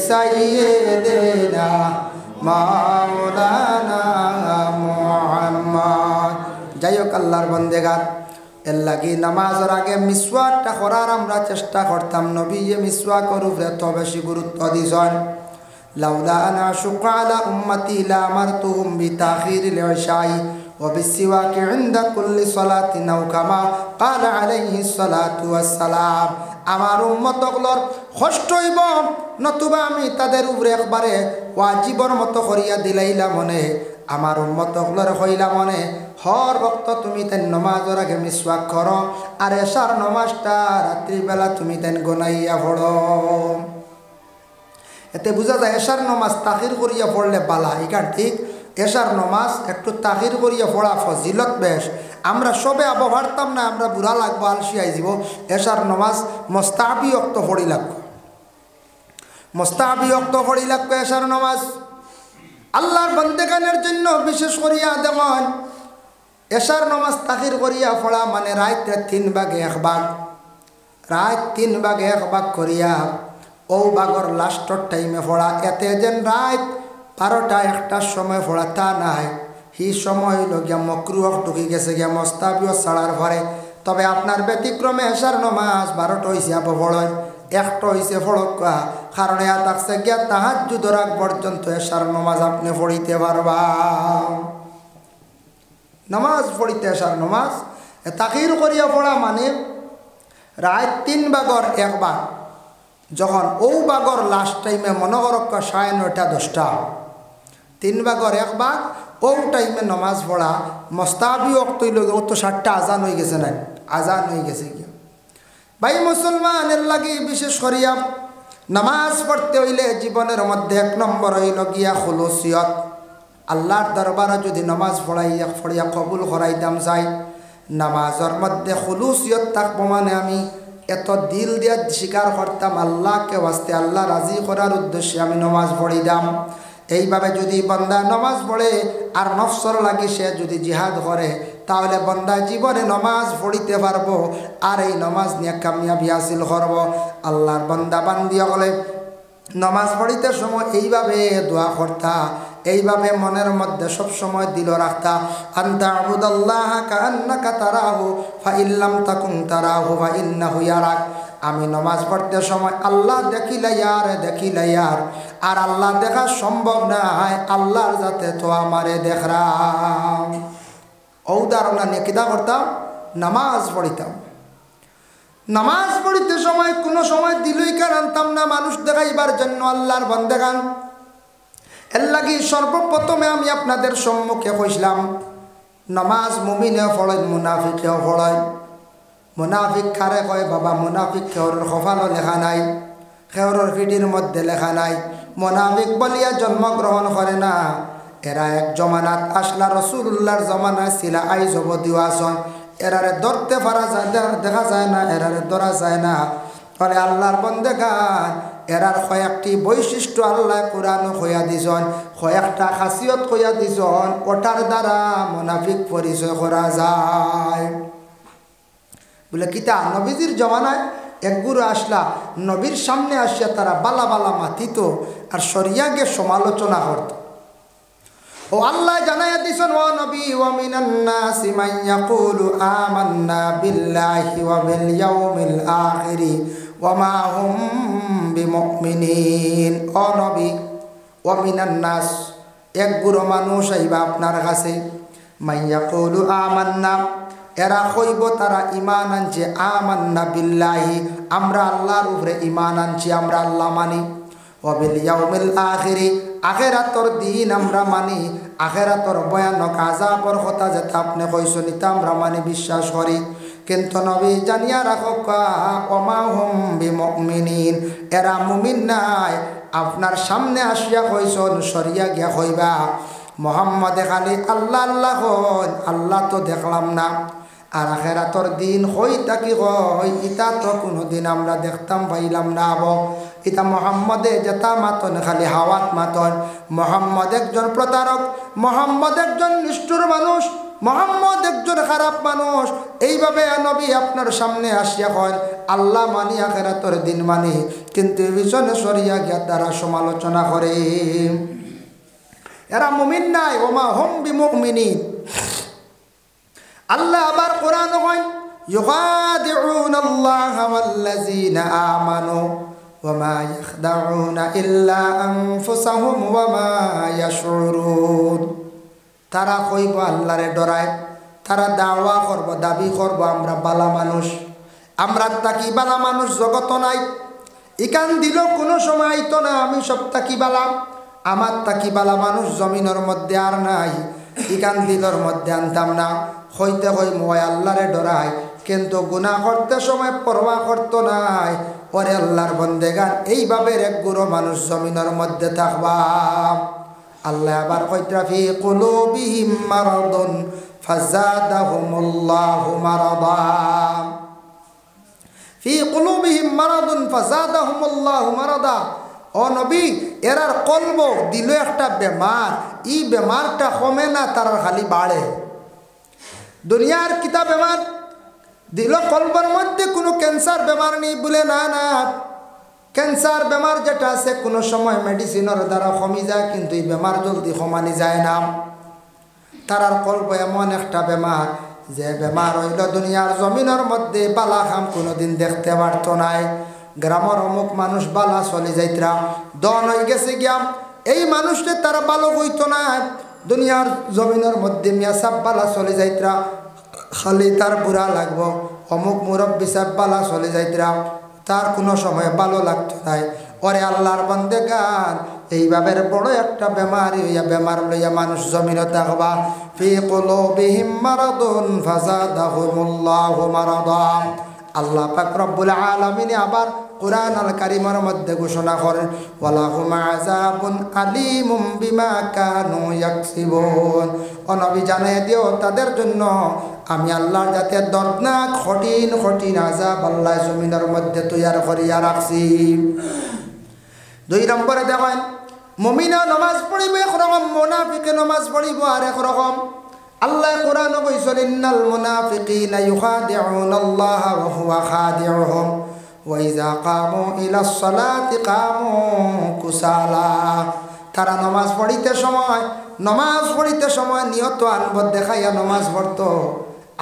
সাইয়্যিদিনা মাওলানা মুহাম্মদ। যাই হোক আল্লাহর বন্দেগার, এর লাগি নামাজের আগে মিসওয়াকটা করার আমরা চেষ্টা করতাম। নবী যে মিসওয়াকের উপরে তো বেশি গুরুত্ব দিয়েছেন। লাউলা আনা শুক্রা আলা উম্মতি লা আমারতুহুম বিতাখিরিল ইশাই وبالسواك عند كل صلاة أو كما قال عليه الصلاة والسلام আমার উম্মতগুলোর কষ্ট হইব নতুবা আমি তাদের উপরে একবারে ওয়াজিবর মতো করিয়া দিলাইলা মনে আমার উম্মতগুলোর হইলা মনে হর বক্ত তুমি তেন নমাজের আগে মিসওয়াক করো আর এশার নমাজটা রাত্রিবেলা তুমি তেন গোনাইয়া পড়ো এতে বোঝা যায় এশার নমাজ তাখির করিয়া পড়লে বালা ইকান ঠিক এশার নমাজ একটু তাখির করিয়া পড়া ফজিলত বেশ আমরা সবে আবো পারতাম না আমরা বুড়া লাগবো আলসি আইজিব এশার নমাজ মোস্তাহাবি অক্ত পড়ি লাগবো মোস্তাহাবি অক্ত পড়ি লাগবো এশার নমাজ আল্লাহর বন্দেগানের জন্য বিশেষ করিয়া দেখুন এশার নমাজ তাখির করিয়া পড়া মানে রাত 3 ভাগে 1 ভাগ রাত 3 ভাগে 1 ভাগ করিয়া ও বাগর লাস্টর টাইমে পড়া এতে যেন রাত 12টা 1টার সময় পড়া তা নাই হি সময় হইল গিয়া মকরুহ ঢুকি গেছে গিয়া মোস্তাহাবিও ছাড়ার পরে তবে আপনার ব্যতিক্রমে এশার নমাজ 12টা হয়েছে আবো পড়েন 1টা হয়েছে পড়কা কারণ ইয়া থাকছে গিয়া তাহাজ্জুদের আগ পর্যন্ত এশার নমাজ আপনি পড়িতে পারবা নামাজ পড়িতে এশার নমাজ তাখির করিয়া পড়া মানে রাত 3 ভাগর 1 ভাগ যখন ও বাগর লাস্ট টাইমে মনে করক 9:30 10টা 3 ভাগর 1 ভাগ ও টাইমে নমাজ পড়া মোস্তাহাবি ওয়াক্ত হইল ও তো 7টা আজান হয়ে গেছে না আজান হয়ে গেছে কি ভাই মুসলমানের লাগি বিশেষ করিয়া নামাজ পড়তে হইলে জীবনের মধ্যে 1 নম্বর হইল গিয়া খুলুসিয়ত আল্লাহর দরবারে যদি নামাজ পড়াইয়া কবুল করাইতাম চাই নামাজের মধ্যে খুলুসিয়ত থাকবো মানে আমি এত দিল দিয়া স্বীকার করতাম আল্লাহকে ওয়াস্তে আল্লাহ রাজি করার উদ্দেশ্যে আমি নামাজ পড়িতাম এইভাবে যদি বান্দা নামাজ পড়ে আর নফসর লাগি সে যদি জিহাদ করে তাহলে বান্দা জীবনে নামাজ পড়িতে পারবো আর এই নামাজ নিয়ে কামিয়াবি হাসিল করব আল্লাহর বান্দা বান্দিয়া বলে নামাজ পড়িতে সময় এইভাবে দোয়া করতা এইভাবে মনের মধ্যে সব সময় দিল রাখতা আনতা আবুদাল্লাহ কান্নাকা তারাহু ফাইল্লাম তাকুন তারাহু ফাইন্নাহু ইয়ারাক আমি নামাজ পড়তে সময় আল্লাহ দেখিলাইয়ার আর আল্লাহ দেখা সম্ভব নয় আল্লাহর যাতে তো আমারে দেখরাম ঔদারণা নিয়ে কিদা করতাম নামাজ পড়িতাম নামাজ পড়িতে সময় কোনো সময় দিলই কার আনতাম না মানুষ দেখাইবার জন্য আল্লাহর বান্দেগান এর লাগি সর্বপ্রথমে আমি আপনাদের সম্মুখে কইলাম নামাজ মুমিনে পড়েন মুনাফিকেও পড়েন মুনাফিক কারে কয় বাবা মুনাফিক খেওরের কপালও লেখা নাই খেওরের পিঠির মধ্যে লেখা নাই মুনাফিক বলিয়া জন্মগ্রহণ করে না এরা এক জমানাত আসলা রাসূলুল্লাহর জমানা ছিল আইজ অবধিও আসন এরারে ধরতে পারা যায় দেখা যায় না এরারে ধরা যায় না ফলে আল্লাহর বন্দেগান এরার কয়েকটি বৈশিষ্ট্য আল্লাহ কোরআন কইয়া দিছন কয়েকটা খাসিয়ত কইয়া দিছন ওটার দ্বারা মুনাফিক পরিচয় করা যায় বলে কিতা নবীজির জমানায় এক গুরু আসলা নবীর সামনে আসিয়া তারা বালা বালা মাতিত আর শরিয়াকে সমালোচনা করত ও আল্লাহ জানাইয়া দিছেন ও নবী ওয়া মিনান নাসি মান ইয়াকুলু আমান্না বিল্লাহি ওয়া বিল ইয়াউমিল আখিরি ওয়া মা হুম বিমুমিনিন ও নবী ওয়া মিনান নাস এক গুরু মানুষ আইবা আপনার কাছে মান ইয়াকুলু আমান্না এরা কইব তারা ঈমান আনছে আমান্না বিল্লাহি আমরা আল্লাহর উপরে ঈমান আনছি আমরা আল্লাহ মানি ওয়া বিল ইয়াউমিল আখিরি আখিরাতর দিন আমরা মানি আখিরাতর ভয়ানক আযাবের কথা যেটা আপনি কইছেন তা আমরা মানি বিশ্বাস করি কিন্তু নবী জানিয়া রাখো ওমা হুম বিমুমিনিন এরা মুমিন নাই আপনার সামনে আসিয়া কইছেন সরিয়া গিয়া কইবা মুহাম্মদ খালি আল্লাহ আল্লাহ কই আল্লাহ তো দেখলাম না আর আখিরাতর দিন হইতা কি কই ইতা তো কোনোদিন আমরা দেখতাম পাইলাম না ইতা মুহাম্মদে যেটা মাতন খালি হাওয়াত মাতন মুহাম্মদ একজন প্রতারক মুহাম্মদ একজন নিষ্ঠুর মানুষ মুহাম্মদ একজন খারাপ মানুষ এইভাবে নবী আপনার সামনে আসিয়া কয় আল্লাহ মানি আখিরাতর দিন মানি কিন্তু বিচনে সরিয়া গিয়া তারা সমালোচনা করে এরা মুমিন নাই ওমা হুম বিমুমিনিন আল্লাহ আবার কোরআন কয় ইউখাদিউনাল্লাহ ওয়াল্লাযীনা আমানু ওয়ামা ইয়াখদাউনা ইল্লা আনফুসাহুম ওয়ামা ইয়াশউরুন তারা কইব আল্লাহরে ডরায়, তারা দাওয়া করব, দাবি করব আমরা বালা মানুষ, আমরা তাকি বালা মানুষ জগত নাই। ইকান দিল কোনো সময় আইতো না আমি সব তাকি বালা, আমার তাকি বালা মানুষ জমিনের মধ্যে আর নাই। ইকান দিলর মধ্যে আনতাম না, হইতে হই মই আল্লাহরে ডরাই, কিন্তু গুনাহ করতে সময় পরোয়া করতো নাই। ওরে আল্লাহর বন্দেগান, এইভাবে এক গুরু মানুষ জমিনের মধ্যে থাকবা। আল্লাহ আবার কইত্রা ফি কুলুবিহিম মারাদুন ফাযাদাহুমুল্লাহু মারাদা, ফি কুলুবিহিম মারাদুন ফাযাদাহুমুল্লাহু মারাদা। ও নবী, এরার কলব দিল একটা বেমার, ই বেমারটা কমে না, তার খালি বাড়ে। দুনিয়ার কিতা বেমার দিল, কলবের মধ্যে কোনো ক্যান্সার বেমার নেই বলে না, না ক্যান্সার বেমার যেটা আছে কোনো সময় মেডিসিনের দ্বারা কমি যায়, কিন্তু এই বেমার জলদি কমানি যায় না। তারার কলব এমন একটা বেমার, যে বেমার হইল দুনিয়ার জমিনের মধ্যে বালা খাম কোনোদিন দেখতে পারতো নাই। গ্রামের অমুক মানুষ বালা চলে যাইতরা, দন হয়ে গেছে গিয়া, এই মানুষটা তারা ভালো হইতো না। দুনিয়ার জমিনের মধ্যে মিয়া সাব বালা চলে যাইতরা, খালি তার বুড়া লাগবো। অমুক মুরব্বী সাব বালা চলে যাইতরা, তার কোনো সময় ভালো লাগতো নাই। ওরে আল্লাহর বান্দেগান, এইভাবে বড় একটা বেমারি হইয়া বেমার লইয়া মানুষ জমিনে থাকবা। ফি কুলুবিহিম মারাদুন ফাযাদাহুমুল্লাহু মারাদা। আল্লাহ পাক রব্বুল আলামিন আবার কুরআন আল কারীমের মধ্যে ঘোষণা করেন, ওয়ালাহুম আযাবুন আলীমুম বিমা কানু ইয়াকসিবুন। ও নবী জানিয়ে দিও তাদের জন্য আমি আল্লাহর যাতে দর্দনাক কঠিন কঠিন আযাব আল্লাহ জমিনের মধ্যে তৈয়ার করিয়া রাখছি। 2 নম্বরে দেখেন, মুমিনা নামাজ পড়িবে একরকম, মুনাফিকে নামাজ পড়িব আর একরকম। আল্লাহ কোরআনে কইছেন, ইন্নাল মুনাফিকিনা ইউখাদিউনাল্লাহা ওয়া হুয়া খাদিউহুম ওয়া ইযা কামু ইলাস সালাতি কামু কুসালা। তারা নামাজ পড়িতে সময় নিয়ত আনব দেখাইয়া নামাজ পড়তো,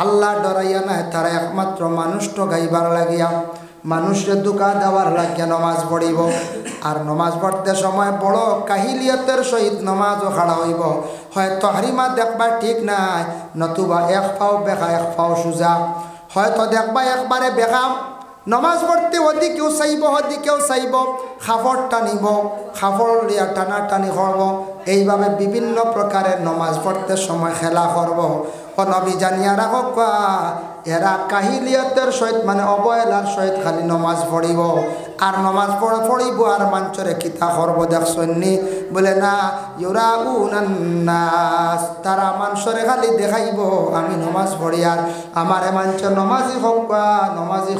আল্লাহ ডরাইয়া নাই। তারা একমাত্র মানুষ ঠগাইবার লাগিয়া, মানুষের দুকা দেওয়ার লাগিয়া নামাজ পড়িব। আর নামাজ পড়তে সময় বড় কাহিলিয়তের সহিত নামাজও খাড়া হইব। হয়তো হারিমা দেখবা ঠিক নাই, নতুবা এক পাও বেখা এক পাও সোজা। হয়তো দেখবা একবারে বেখা, নামাজ পড়তে ওদিকেও চাইব ওদিকেও চাইব, খাফড় টানিব, খাফড় লিয়া টানা টানি করব। এইভাবে বিভিন্ন প্রকারের নামাজ পড়তে সময় খেলা করব। ও নবী জানিয়া রাখক, এরা কাহিলিয়তের সহিত মানে অবহেলার সহিত খালি নামাজ পড়িব। আর নামাজ পড়িব আর মাঞ্চরে কিতা করব দেখছনি বলে না, ইউরাউনান নাস, তারা মানুষরে খালি দেখাইব আমি নামাজ পড়ি, আর আমারে মাঞ্চ নমাজি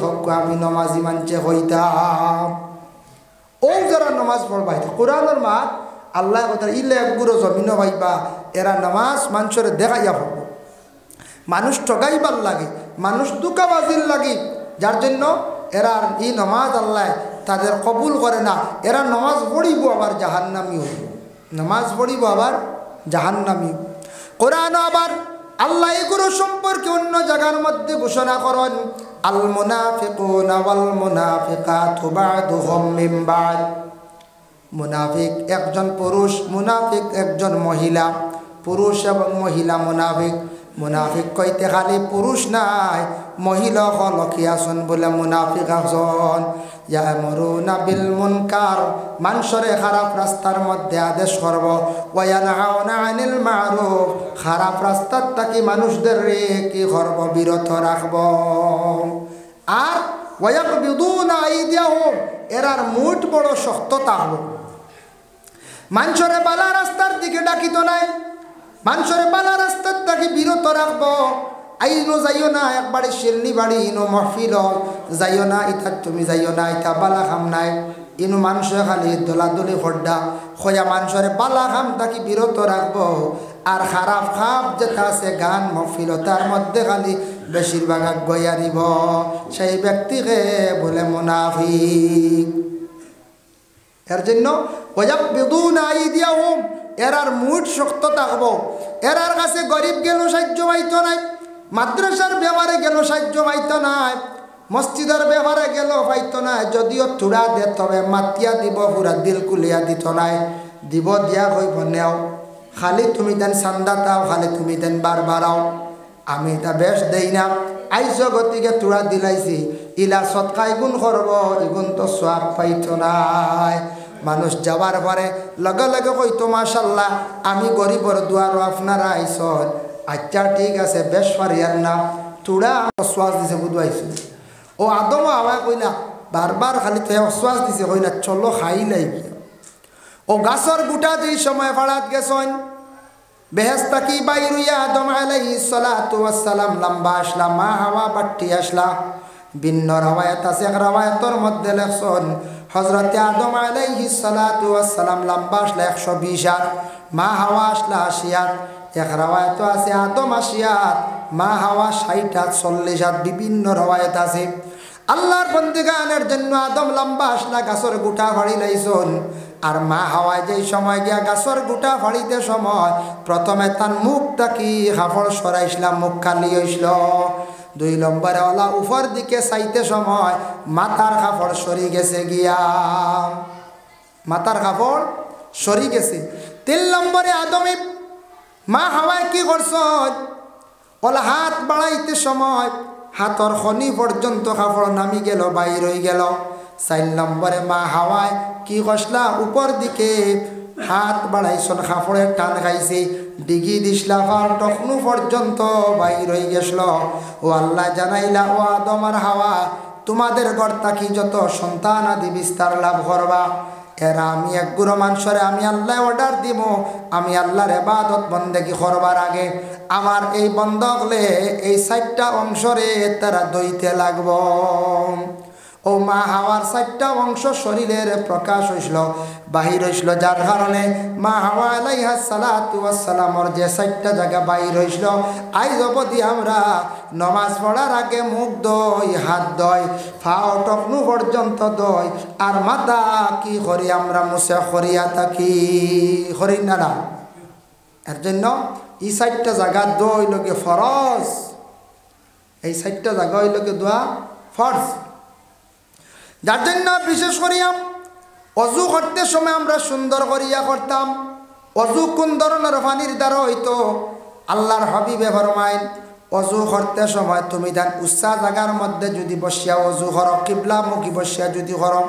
হোক আমি নমাজি মাঞ্চে হইতাম। ও যারা নামাজ পড়বাই কোরআনের মাত আল্লাহ কথা ইলে একগুলো জমিন পাইবা, এরা নামাজ মানুষরে দেখাইয়া পড়ব। মানুষ ঠগাইবার লাগে, মানুষ দুকাবাজির লাগে, যার জন্য এরা এই নামাজ আল্লাহ তাদের কবুল করে না। এরা নামাজ পড়িব আবার জাহান্নামী হইব, নামাজ পড়িব আবার জাহান্নামী। কোরআন আবার আল্লাহ এগুলো সম্পর্কে অন্য জায়গার মধ্যে ঘোষণা করেন, আল মুনাফিকুনা ওয়াল মুনাফিকাতু বা'দুহুম মিন বা'দ। মুনাফিক একজন পুরুষ, মুনাফিক একজন মহিলা, পুরুষ এবং মহিলা মুনাফিক। মুনাফিক কইতে খালি পুরুষ নাই, মহিলা হলকি আসন বলে মুনাফিক আসন। ইয়ামুরুনা বিল মুনকার, মানুষরে খারাপ রাস্তার মধ্যে আদেশ করব। ওয়া ইয়ানহাউনা আনিল মারুফ, খারাপ রাস্তার থেকে মানুষদের কি করব, বিরত রাখব। আর ওয়া ইয়াকবিদুনা আইদিয়াহুম, এরার মুঠ বড় শক্ত থাকব। মানুষরে বালা রাস্তার দিকে ডাকিত নাই, মানুষের বালা রাস্তার থেকে বিরত রাখবো। আইনো যাইও না একবারে শিরনি বাড়ি, ইনো মহফিল যাইও না, ইটা তুমি যাইও না, ইটা বালা খাম নাই। ইনো মানুষের খালি দোলাদলি হড্ডা খোয়া মানুষের বালা খাম থাকি বিরত রাখবো। আর খারাপ খাপ যেটা আছে গান মহফিল, তার মধ্যে খালি বেশিরভাগ গইয়া নিব, সেই ব্যক্তিকে বলে মুনাফিক। এর জন্য ওয়ায়াকবিদুনা আইদিয়াহুম, এরার মুঠ শক্ত থাকবো। এরার কাছে গরিব গেল সাহায্য পাইতো নাই, মাদ্রাসার ব্যবহারে গেল সাহায্য পাইতো নাই, মসজিদের ব্যবহারে গেল পাইতো নাই। যদিও থুড়া দে তবে মাতিয়া দিব, পুরা দিল কুলিয়া দিত নাই। দিব দিয়া হইব নেও, খালি তুমি দেন চান্দা দাও, খালি তুমি দেন বারবারাও, আমি তা বেশ দেই না। আইস গতিকে তোরা দিলাইছি, ইলা সৎকাই গুণ করব, এগুণ তো সওয়াব পাইতো নাই। মানুষ যাওয়ার পরে লগে লগে কইতো মাশাল্লাহ আমি গরিবর দুয়ারও আপনারা আইসন, আচ্ছা ঠিক আছে বেশ পারিয়ার না, তোরা অশ্বাস দিছে বুধবাইছে। ও আদম আওয়া কইলা বারবার খালি তো অশ্বাস দিছে, কইলা চলো খাই লাগি। ও গাছর গুটা যেই সময় ফাড়াত গেছেন, বেহেস্তা কি বাইরুইয়া আদম আলাইহিস সালাতু ওয়াস সালাম লম্বা আসলা, মা হাওয়া বাট্টি আসলা। ভিন্ন রাওয়ায়াত আছে, এক রাওয়ায়াতের মধ্যে লেখছেন হযরতে আদম আলাইহিস সালাতু ওয়াস সালাম লম্বা আসলা 120 হাত, মা হাওয়া আসলা 80 হাত। এক রাওয়ায়াত আছে আদম 80 হাত, মা হাওয়া 60 হাত 40 হাত, বিভিন্ন রাওয়ায়াত আছে। আল্লাহর বন্দেগানের জন্য আদম লম্বা আসলা গাছর গুটা ফাড়ি লাইছন, আর মা হাওয়া যেই সময় গিয়া গাছর গুটা ফাড়িতে সময় প্রথমে তার মুখটা কি কাপড় সরাইছিলাম, মুখ খালি হইছিল। 2 নম্বরে ওলা উপর দিকে চাইতে সময় মাথার কাপড় সরি গেছে গিয়া, মাথার কাপড় সরি গেছে। 3 নম্বরে আদমে মা হাওয়ায় কি করছেন, ওলা হাত বাড়াইতে সময় হাতর খনি পর্যন্ত কাপড় নামি গেল, বাইর হয়ে গেল। 4 নম্বরে মা হাওয়ায় কি কষলা, উপর দিকে হাত বাড়াইছন, কাপড়ের টান খাইছে, ডিগি দিসলা ফার টকনু পর্যন্ত বাইর হয়ে গেছিল। ও আল্লাহ জানাইলা, ও আদম আর হাওয়া তোমাদের ঘর থাকি যত সন্তান আদি বিস্তার লাভ করবা, এরা আমি এক গুরু মানুষরে আমি আল্লাহ অর্ডার দিব, আমি আল্লাহর ইবাদত বন্দেগি করবার আগে আমার এই বন্ধকলে এই 4টা অংশরে তারা দইতে লাগব। ও মা হাওয়ার 4টা অংশ শরীরের প্রকাশ হইছিল, বাহির হইছিল, যার কারণে মা হাওয়া আলাইহা সালাতু ওয়াস সালামর যে 4টা জায়গা বাহির হইছিল, আইজ অবধি আমরা নমাজ পড়ার আগে মুখ দই, হাত দই, ফাও টকনু পর্যন্ত দই, আর মাথা কি করি আমরা মুছে করিয়া থাকি, করি না না। এর জন্য এই 4টা জায়গা দোয়া হইল কি ফরজ, এই 4টা জায়গা হইল কি দোয়া ফরজ। যার জন্য বিশেষ করিয়া অজু করতে সময় আমরা সুন্দর করিয়া করতাম। অজু কোন ধরনের পানির দ্বারা হইতো, আল্লাহর হাবিবে ফরমাইন অজু করতে সময় তুমি দেন উচ্চা জায়গার মধ্যে যদি বসিয়া অজু করো, কিবলামুখী বসিয়া যদি করো,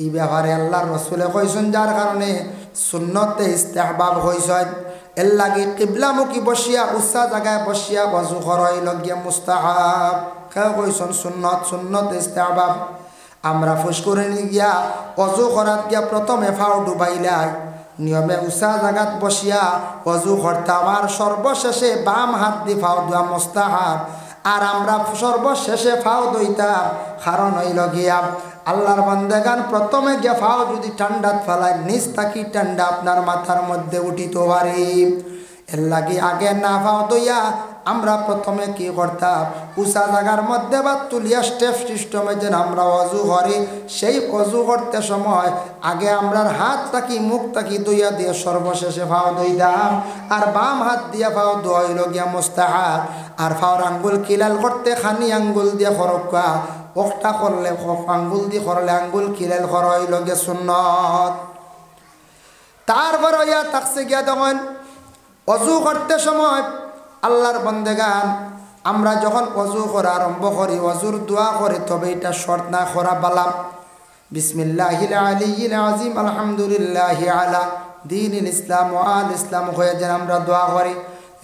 এই ব্যাপারে আল্লাহর রাসূলে কইছেন, যার কারণে সুন্নতে ইস্তেহবাব হইছে। এর লাগে কিবলামুখী বসিয়া উচ্চা জায়গায় বসিয়া অজু করো হইল গিয়া মুস্তাহাব, কেউ কইছেন সুন্নত, সুন্নত ইস্তেহবাব। আমরা ফুসকুরিনি গিয়া অজু করাত গিয়া প্রথমে ফাও ডুবাইলাই, নিয়মে উঁচা জায়গাত বসিয়া অজু করতাম, আর সর্বশেষে বাম হাত দি ফাও দোয়া মুস্তাহাব, আর আমরা সর্বশেষে ফাও দইতাম। কারণ হইল গিয়া আল্লাহর বান্দাগান প্রথমে গিয়া ফাও যদি ঠান্ডাত ফেলায়, নিচ থাকি ঠান্ডা আপনার মাথার মধ্যে উঠিত পারি। এর লাগে আগে না ফাও দইয়া আমরা প্রথমে কি করতাম, উঁচা জায়গার মধ্যে বা তুলিয়া স্টেপ সিস্টেমে যেন আমরা অজু করি, সেই অজু করতে সময় আগে আমরা হাত থাকি মুখ থাকি দইয়া দিয়ে সর্বশেষে ফাও দইতাম, আর বাম হাত দিয়া ফাও দোয়া হইল গিয়া মুস্তাহাব। আর ফাওর আঙ্গুল কিলাল করতে খানি আঙ্গুল দিয়ে খরকা, ওটা করলে আঙ্গুল দিয়ে করলে আঙ্গুল কিলাল করা হইল গিয়া সুন্নত। তারপর ইয়া তাকসে গিয়া তখন অজু করতে সময় আল্লাহর বন্দেগান আমরা যখন অজু করা আরম্ভ করি, অজুর দোয়া করি, তবে এটা শর্ত না করা বালাম। বিসমিল্লাহিল আলিয়্যিল আযীম আলহামদুলিল্লাহি আলা দীনিল ইসলাম ওয়া আল ইসলাম হয়ে যেন আমরা দোয়া করি,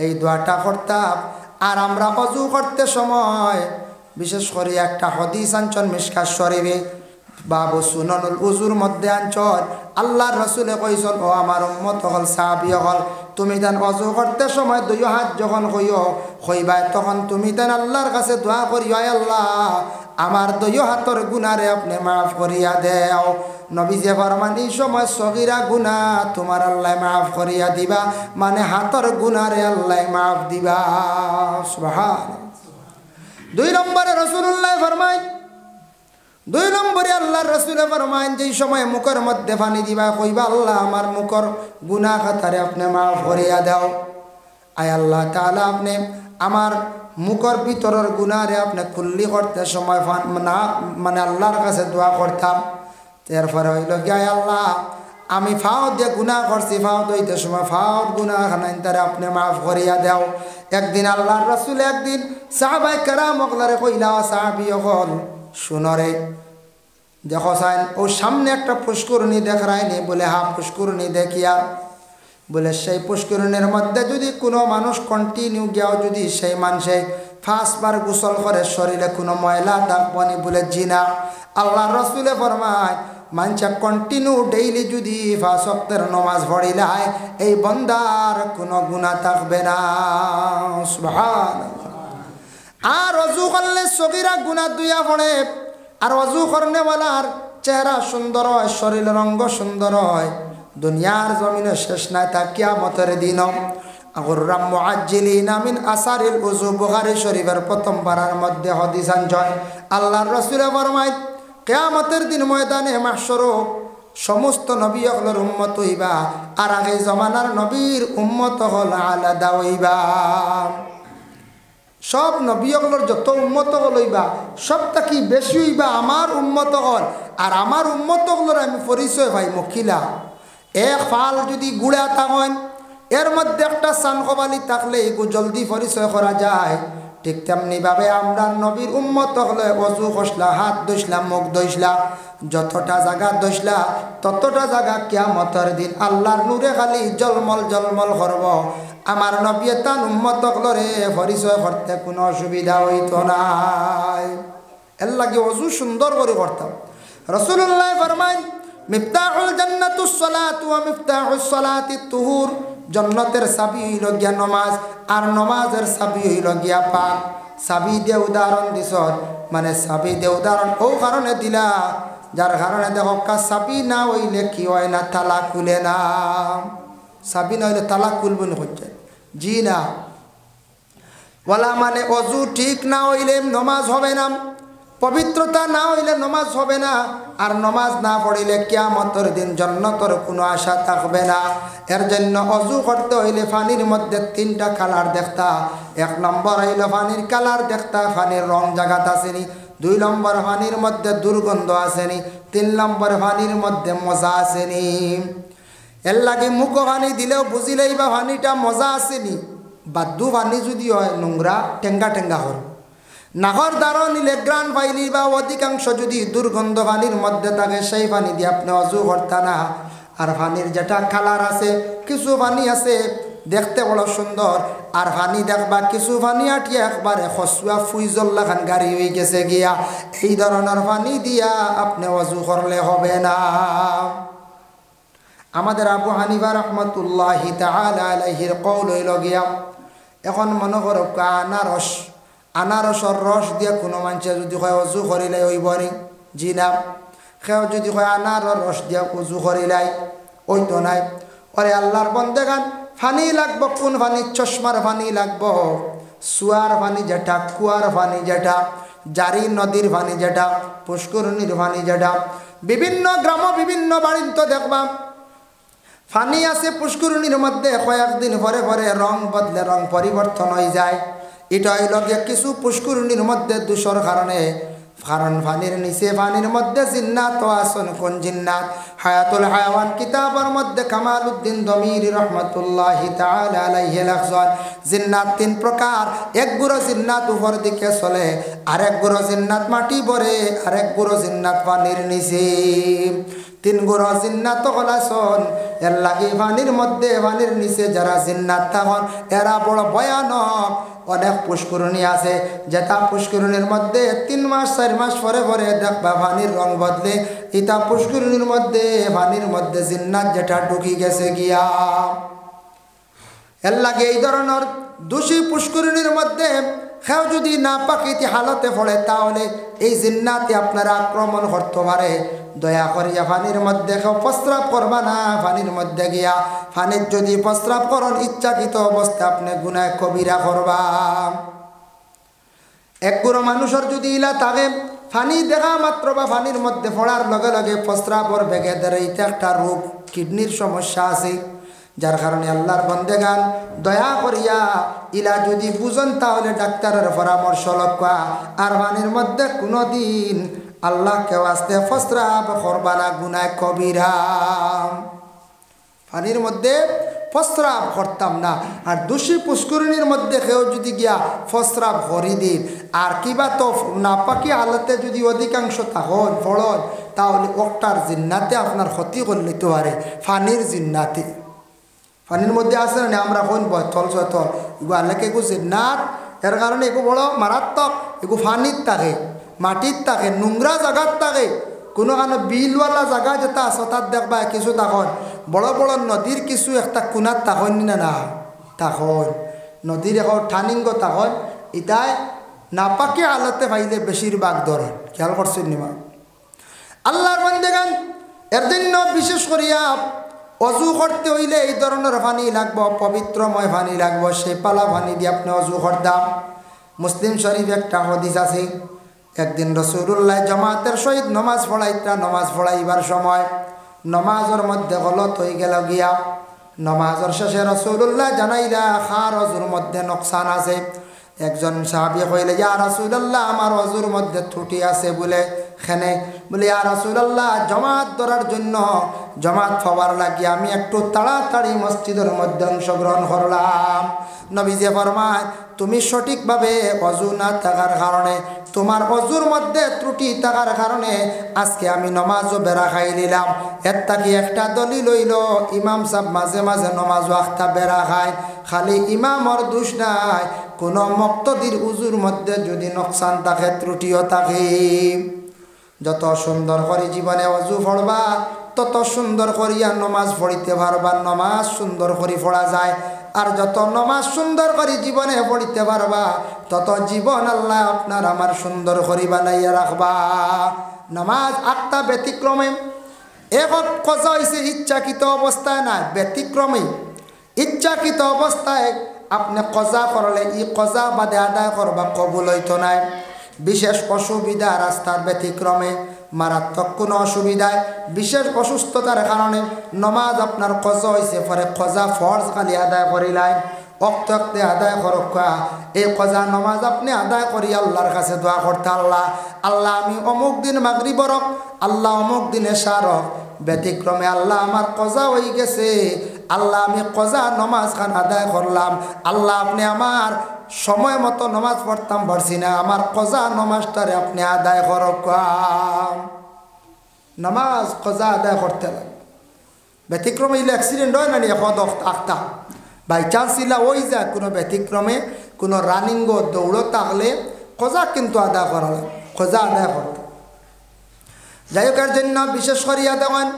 এই দোয়াটা করতাম। আর আমরা অজু করতে সময় বিশেষ করে একটা হাদিস আনছেন মিশকাত শরীফে, বাবু সুনানুল উজুর মধ্যে আনছেন, আল্লাহর রাসূলে কইছেন, ও আমার উম্মত হল সাহাবী হল, তুমি দেন অজু করতে সময় 2 হাত যখন হইবা, তখন তুমি দেন আল্লাহর কাছে দোয়া করি, আয় আল্লাহ আমার 2 হাতের গুনারে আপনি মাফ করিয়া দেও। নবীজি ফরমান এই সময় সগীরা গুনাহ তোমার আল্লাহ মাফ করিয়া দিবা, মানে হাতের গুনারে আল্লাহ মাফ দিবা। সুবহানাল্লাহ। 2 নম্বরে রাসূলুল্লাহ ফরমায়, 2 নম্বরে আল্লাহর রাসূলে ফরমায় যেই সময় মুখের মধ্যে পানি দিবা, কইবা আল্লাহ আমার মুখের গুনাহ খাতারে আপনি মাফ করিয়া দাও। আয় আল্লাহ তাআলা আপনি আমার মুখের ভিতরের গুনাহরে আপনি খুল্লি করতে সময় না মানে আল্লাহর কাছে দোয়া করতাম। এরপরে হইল কি, আয় আল্লাহ আমি ফাও দিয়ে গুনাহ করছি, ফাও দইতে সময় ফাও গুনাহ খানাইন তারে আপনি মাফ করিয়া দাও। একদিন আল্লাহর রাসূল একদিন সাহাবায়ে কেরাম ওগলারে কইলা, সাহাবী হল শুনরে দেখো সাইন ও সামনে একটা পুষ্করণী দেখায়নি, বলে হ্যাঁ পুষ্করণী দেখিয়া, বলে সেই পুষ্করণীর মধ্যে যদি কোনো মানুষ কন্টিনিউ গিয়াও যদি সেই মানুষে 5 বার গোসল করে শরীরে কোনো ময়লা থাকবনি, বলে জিনা। আল্লাহ রসুলে ফরমায় মানুষে কন্টিনিউ ডেইলি যদি 5 ওয়াক্তের নামাজ পড়িলায় এই বন্দার কোনো গুনাহ থাকবে না। সুবহানাল্লাহ। আর অজু করলে সগীরা গুনাহ দুইয়া পড়ে, আর অজু করনেওয়ালার চেহারা সুন্দর হয়, শরীরের অঙ্গ সুন্দর হয়, দুনিয়ার জমিনে শেষ নাই, তা কিয়ামতের দিন। আগুররাম মুআজ্জিলিনা মিন আসারিল উযু, বুখারী শরীফের প্রথম পারার মধ্যে হাদিস আনছেন। আল্লাহর রাসূল ফরমায় কিয়ামতের দিন ময়দানে মাহশরও সমস্ত নবী হলের উম্মত হইবা, আর আগে জমানার নবীর উম্মত হল আলাদা হইবা। সব নবী হলের যত উম্মত হল হইবা সবটা কি বেশি হইবা আমার উম্মত হল, আর আমার উম্মত হলের আমি পরিচয় পাই মখিলা। এক ফাল যদি গুড়া থাকেন এর মধ্যে একটা সানকবালি থাকলে এগু জলদি পরিচয় করা যায়। ঠিক তেমনিভাবে আমরা নবীর উম্মত হলে অজু কষলা, হাত ধুইসলা, মুখ ধুইসলা, যতটা জায়গা ধুইসলা ততটা জায়গা কিয়ামতের দিন আল্লাহর নূরে খালি জলমল জলমল করব। আমার নবী তান উম্মত হলরে পরিচয় করতে কোনো অসুবিধা হইত নাই। এর লাগে অজু সুন্দর করে করতাম। রাসূলুল্লাহ ফরমায় মিফতাহুল জান্নাতুস সালাতু ওয়া মিফতাহুস সালাতিত তুহুর, জান্নাতের চাবি হইল গিয়া নমাজ, আর নমাজের চাবি হইল গিয়া পাক। চাবি দিয়ে উদাহরণ দিছ, মানে চাবি দিয়ে উদাহরণ ও কারণে দিলা যার কারণে দেখো চাবি না হইলে কি হয় না, তালা খুলে না। চাবি না হইলে তালা খুলব না হচ্ছে জি না, বলা মানে অজু ঠিক না হইলে নমাজ হবে না, পবিত্রতা না হইলে নমাজ হবে না, আর নমাজ না পড়িলে কিয়ামতের দিন জান্নাতের কোনো আশা থাকবে না। এর জন্য অজু করতে হইলে পানির মধ্যে 3টা কালার দেখতা। 1 নম্বর হইল পানির কালার দেখতা, পানির রং জায়গাত আসেনি। 2 নম্বর পানির মধ্যে দুর্গন্ধ আসেনি। 3 নম্বর পানির মধ্যে মজা আসেনি। এর লাগে মুখ পানি দিলেও বুঝিলেই বা পানিটা মজা আসেনি। বাদ্দু পানি যদি হয় নোংরা টেঙ্গা টেঙ্গা হল, নাগর দ্বারা নিলে গ্রান পাইলি বা অধিকাংশ যদি দুর্গন্ধ পানির মধ্যে থাকে সেই পানি দিয়ে আপনি অজু করতা না। আর পানির যেটা কালার আছে, কিছু পানি আছে দেখতে বড় সুন্দর, আর পানি দেখবা কিছু পানি আটিয়া একবারে খসুয়া ফুইজল্লা খান গাড়ি হয়ে গেছে গিয়া, এই ধরনের পানি দিয়া আপনি অজু করলে হবে না। আমাদের আবু হানিফা রহমতুল্লাহি তাআলা আলাইহির কওল হইল গিয়া, এখন মনে করো আনারস, আনারসর রস দিয়ে কোনো মানুষে যদি হয় অজু করিলে হইব নি? জি না। সেও যদি হয় আনারর রস দিয়া অজু করিলাই ওই তো নাই। ওরে আল্লাহর বন্দেগান পানি লাগবো, কোন পানি? চশমার পানি লাগবো, সুয়ার পানি যেটা, কুয়ার পানি যেটা, জারি নদীর পানি যেটা, পুষ্করণীর পানি যেটা। বিভিন্ন গ্রাম বিভিন্ন বাড়ির তো দেখবা পানি আছে পুষ্করণীর মধ্যে, কয়েকদিন পরে পরে রং বদলে, রং পরিবর্তন হয়ে যায়। এটা হইল গিয়ে কিছু পুষ্করণীর মধ্যে দূষর কারণে, কারণ পানির নিচে পানির মধ্যে জিন্নাত আসন। কোন জিন্নাত? হায়াতুল হায়াওয়ান কিতাবের মধ্যে কামালউদ্দিন দমিরি রহমতুল্লাহি তাআলা আলাইহি লেখছেন জিন্নাত 3 প্রকার। এক গুঁড়ো জিন্নাত উপর দিকে চলে, আরেক গুঁড়ো জিন্নাত মাটি ভরে, আরেক গুঁড়ো জিন্নাত পানির নিচে। 3 গুঁড়ো জিন্নাত হলাছন। এর লাগে পানির মধ্যে, পানির নিচে যারা জিন্নাত থাকন এরা বড় ভয়ানক। অনেক পুষ্করণী আছে যেটা পুষ্করণীর মধ্যে 3 মাস 4 মাস পরে পরে দেখবা পানির রং বদলে। এটা পুষ্করণীর মধ্যে, পানির মধ্যে জিন্নাত যেটা ঢুকি গেছে গিয়া। এর লাগে এই ধরনের দোষী পুষ্করণীর মধ্যে কেউ যদি না পাকিতি হালতে পড়ে তাহলে এই জিন্নাতে আপনারা আক্রমণ করতে পারে। দয়া করিয়া পানির মধ্যে কেউ প্রস্রাব করবা না। পানির মধ্যে গিয়া পানির যদি প্রস্রাব করেন ইচ্ছাকৃত অবস্থায় আপনি গুনাহ কবিরা করবা। এক গুঁড়ো মানুষের যদি ইলা থাকে পানি দেখা মাত্র বা পানির মধ্যে পড়ার লগে লগে প্রস্রাবর বেগে ধরে, এটা একটা রোগ, কিডনির সমস্যা আছে, যার কারণে আল্লাহর বন্দেগান দয়া করিয়া ইলা যদি বুঝন তাহলে ডাক্তারের পরামর্শ লক্ষ্য। আর পানির মধ্যে কোনো দিন আল্লাহকে ওয়াস্তে প্রস্রাব করবা না, গুনাহ কবিরা। পানির মধ্যে প্রস্রাব করতাম না। আর দোষী পুষ্করিণীর মধ্যে কেউ যদি গিয়া প্রস্রাব করি দিন আর কিবা তো নাপাকি হালতে যদি অধিকাংশ তখন ফলন, তাহলে ওটার জিন্নাতে আপনার ক্ষতি করে নিতে পারে। পানির জিন্নাতে পানির মধ্যে আছে না, আমরা কোন বথল চথল এগুলো আল্লাহকে এগু জিন্নাত, এর কারণে এগু বড় মারাত্মক। এগু পানির থাকে, মাটির থাকে, নোংরা জায়গার থাকে। কোনো কারণে বিলওয়ালা জায়গা যেটা আছে তার দেখবা কিছু তখন বড় বড় নদীর কিছু একটা কোনার তখন না তখন নদীর এখন ঠানিঙ্গ তখন এটাই নাপাকে আলাতে পাইলে বেশিরভাগ ধরন। খেয়াল করছেন নিমা আল্লাহর বান্দাগান, এর জন্য বিশেষ করিয়া অজু করতে হইলে এই ধরনের পানি লাগবো, পবিত্রময় পানি লাগবো। সেই পালা পানি দিয়ে আপনি অজু করতাম। মুসলিম শরীফ একটা হাদিস আছে, একদিন রাসূলুল্লাহ জামাতের সহিত নমাজ পড়াইতা। নমাজ পড়াইবার সময় নমাজের মধ্যে গলত হয়ে গেল গিয়া। নমাজের শেষে রাসূলুল্লাহ জানাইলা খার অজুর মধ্যে নোকসান আছে। একজন সাহাবী কইলে, ইয়া রাসূলুল্লাহ, আমার অজুর মধ্যে ত্রুটি আছে বলে খেনে। বলে, ইয়া রাসূলুল্লাহ, জমাত ধরার জন্য জমাত পাওয়ার লাগিয়ে আমি একটু তাড়াতাড়ি মসজিদের মধ্যে অংশগ্রহণ করলাম। নবীজি ফরমায়, তুমি সঠিকভাবে অজু না থাকার কারণে, তোমার অজুর মধ্যে ত্রুটি থাকার কারণে আজকে আমি নমাজও বেড়া খাই নিলাম। এর থাকি একটা দলিল হইল, ইমাম সাহেব মাঝে মাঝে নমাজ ওয়াক্তা বেড়া খায়, খালি ইমামর দোষ নাই। কোনো মুক্তদির উজুর মধ্যে যদি নোকসান থাকে, ত্রুটিও থাকে। যত সুন্দর করে জীবনে অজু পড়বা, তত সুন্দর করিয়া নমাজ পড়িতে পারবা। নমাজ সুন্দর করে পড়া যায়। আর যত নমাজ সুন্দর করে জীবনে পড়িতে পারবা, তত জীবন আল্লাহ আপনার আমার সুন্দর করে বানাইয়া রাখবা। নামাজ আটটা ব্যতিক্রমে, এক কজা হয়েছে ইচ্ছাকৃত অবস্থায় না, ব্যতিক্রমে। ইচ্ছাকৃত অবস্থায় আপনি কজা করলে ই কজা বাদে আদায় করবা, কবুল হইতো নাই। বিশেষ অসুবিধা, রাস্তার ব্যতিক্রমে, মারাত্মক কোনো অসুবিধায়, বিশেষ অসুস্থতার কারণে নমাজ আপনার কজা হয়েছে, পরে কজা ফরজ খালি আদায় করিলাই, অক্তে আদায় করকা। এই কজা নমাজ আপনি আদায় করি আল্লাহর কাছে দোয়া করতে, আল্লাহ আল্লাহ আমি অমুক দিন মাগরিব রক, আল্লাহ অমুক দিন এশা রক, ব্যতিক্রমে আল্লাহ আমার কজা হয়ে গেছে, আল্লাহ আমি কজা নমাজ খান আদায় করলাম। আল্লাহ আপনি আমার সময় মতো নমাজ পড়তাম পারছি না, আমার কজা নমাজটারে আপনি আদায় করকা। নামাজ কজা আদায় করতে লাগে। ব্যতিক্রমে ইলে অ্যাক্সিডেন্ট হয় না, এখন আখতা বাই চান্স ইলা ওই যায় কোনো ব্যতিক্রমে কোনো রানিং দৌড় থাকলে কজা কিন্তু আদায় করা লাগে, কজা আদায় করতে। যাই হোক, এর জন্য বিশেষ করিয়া দেখেন,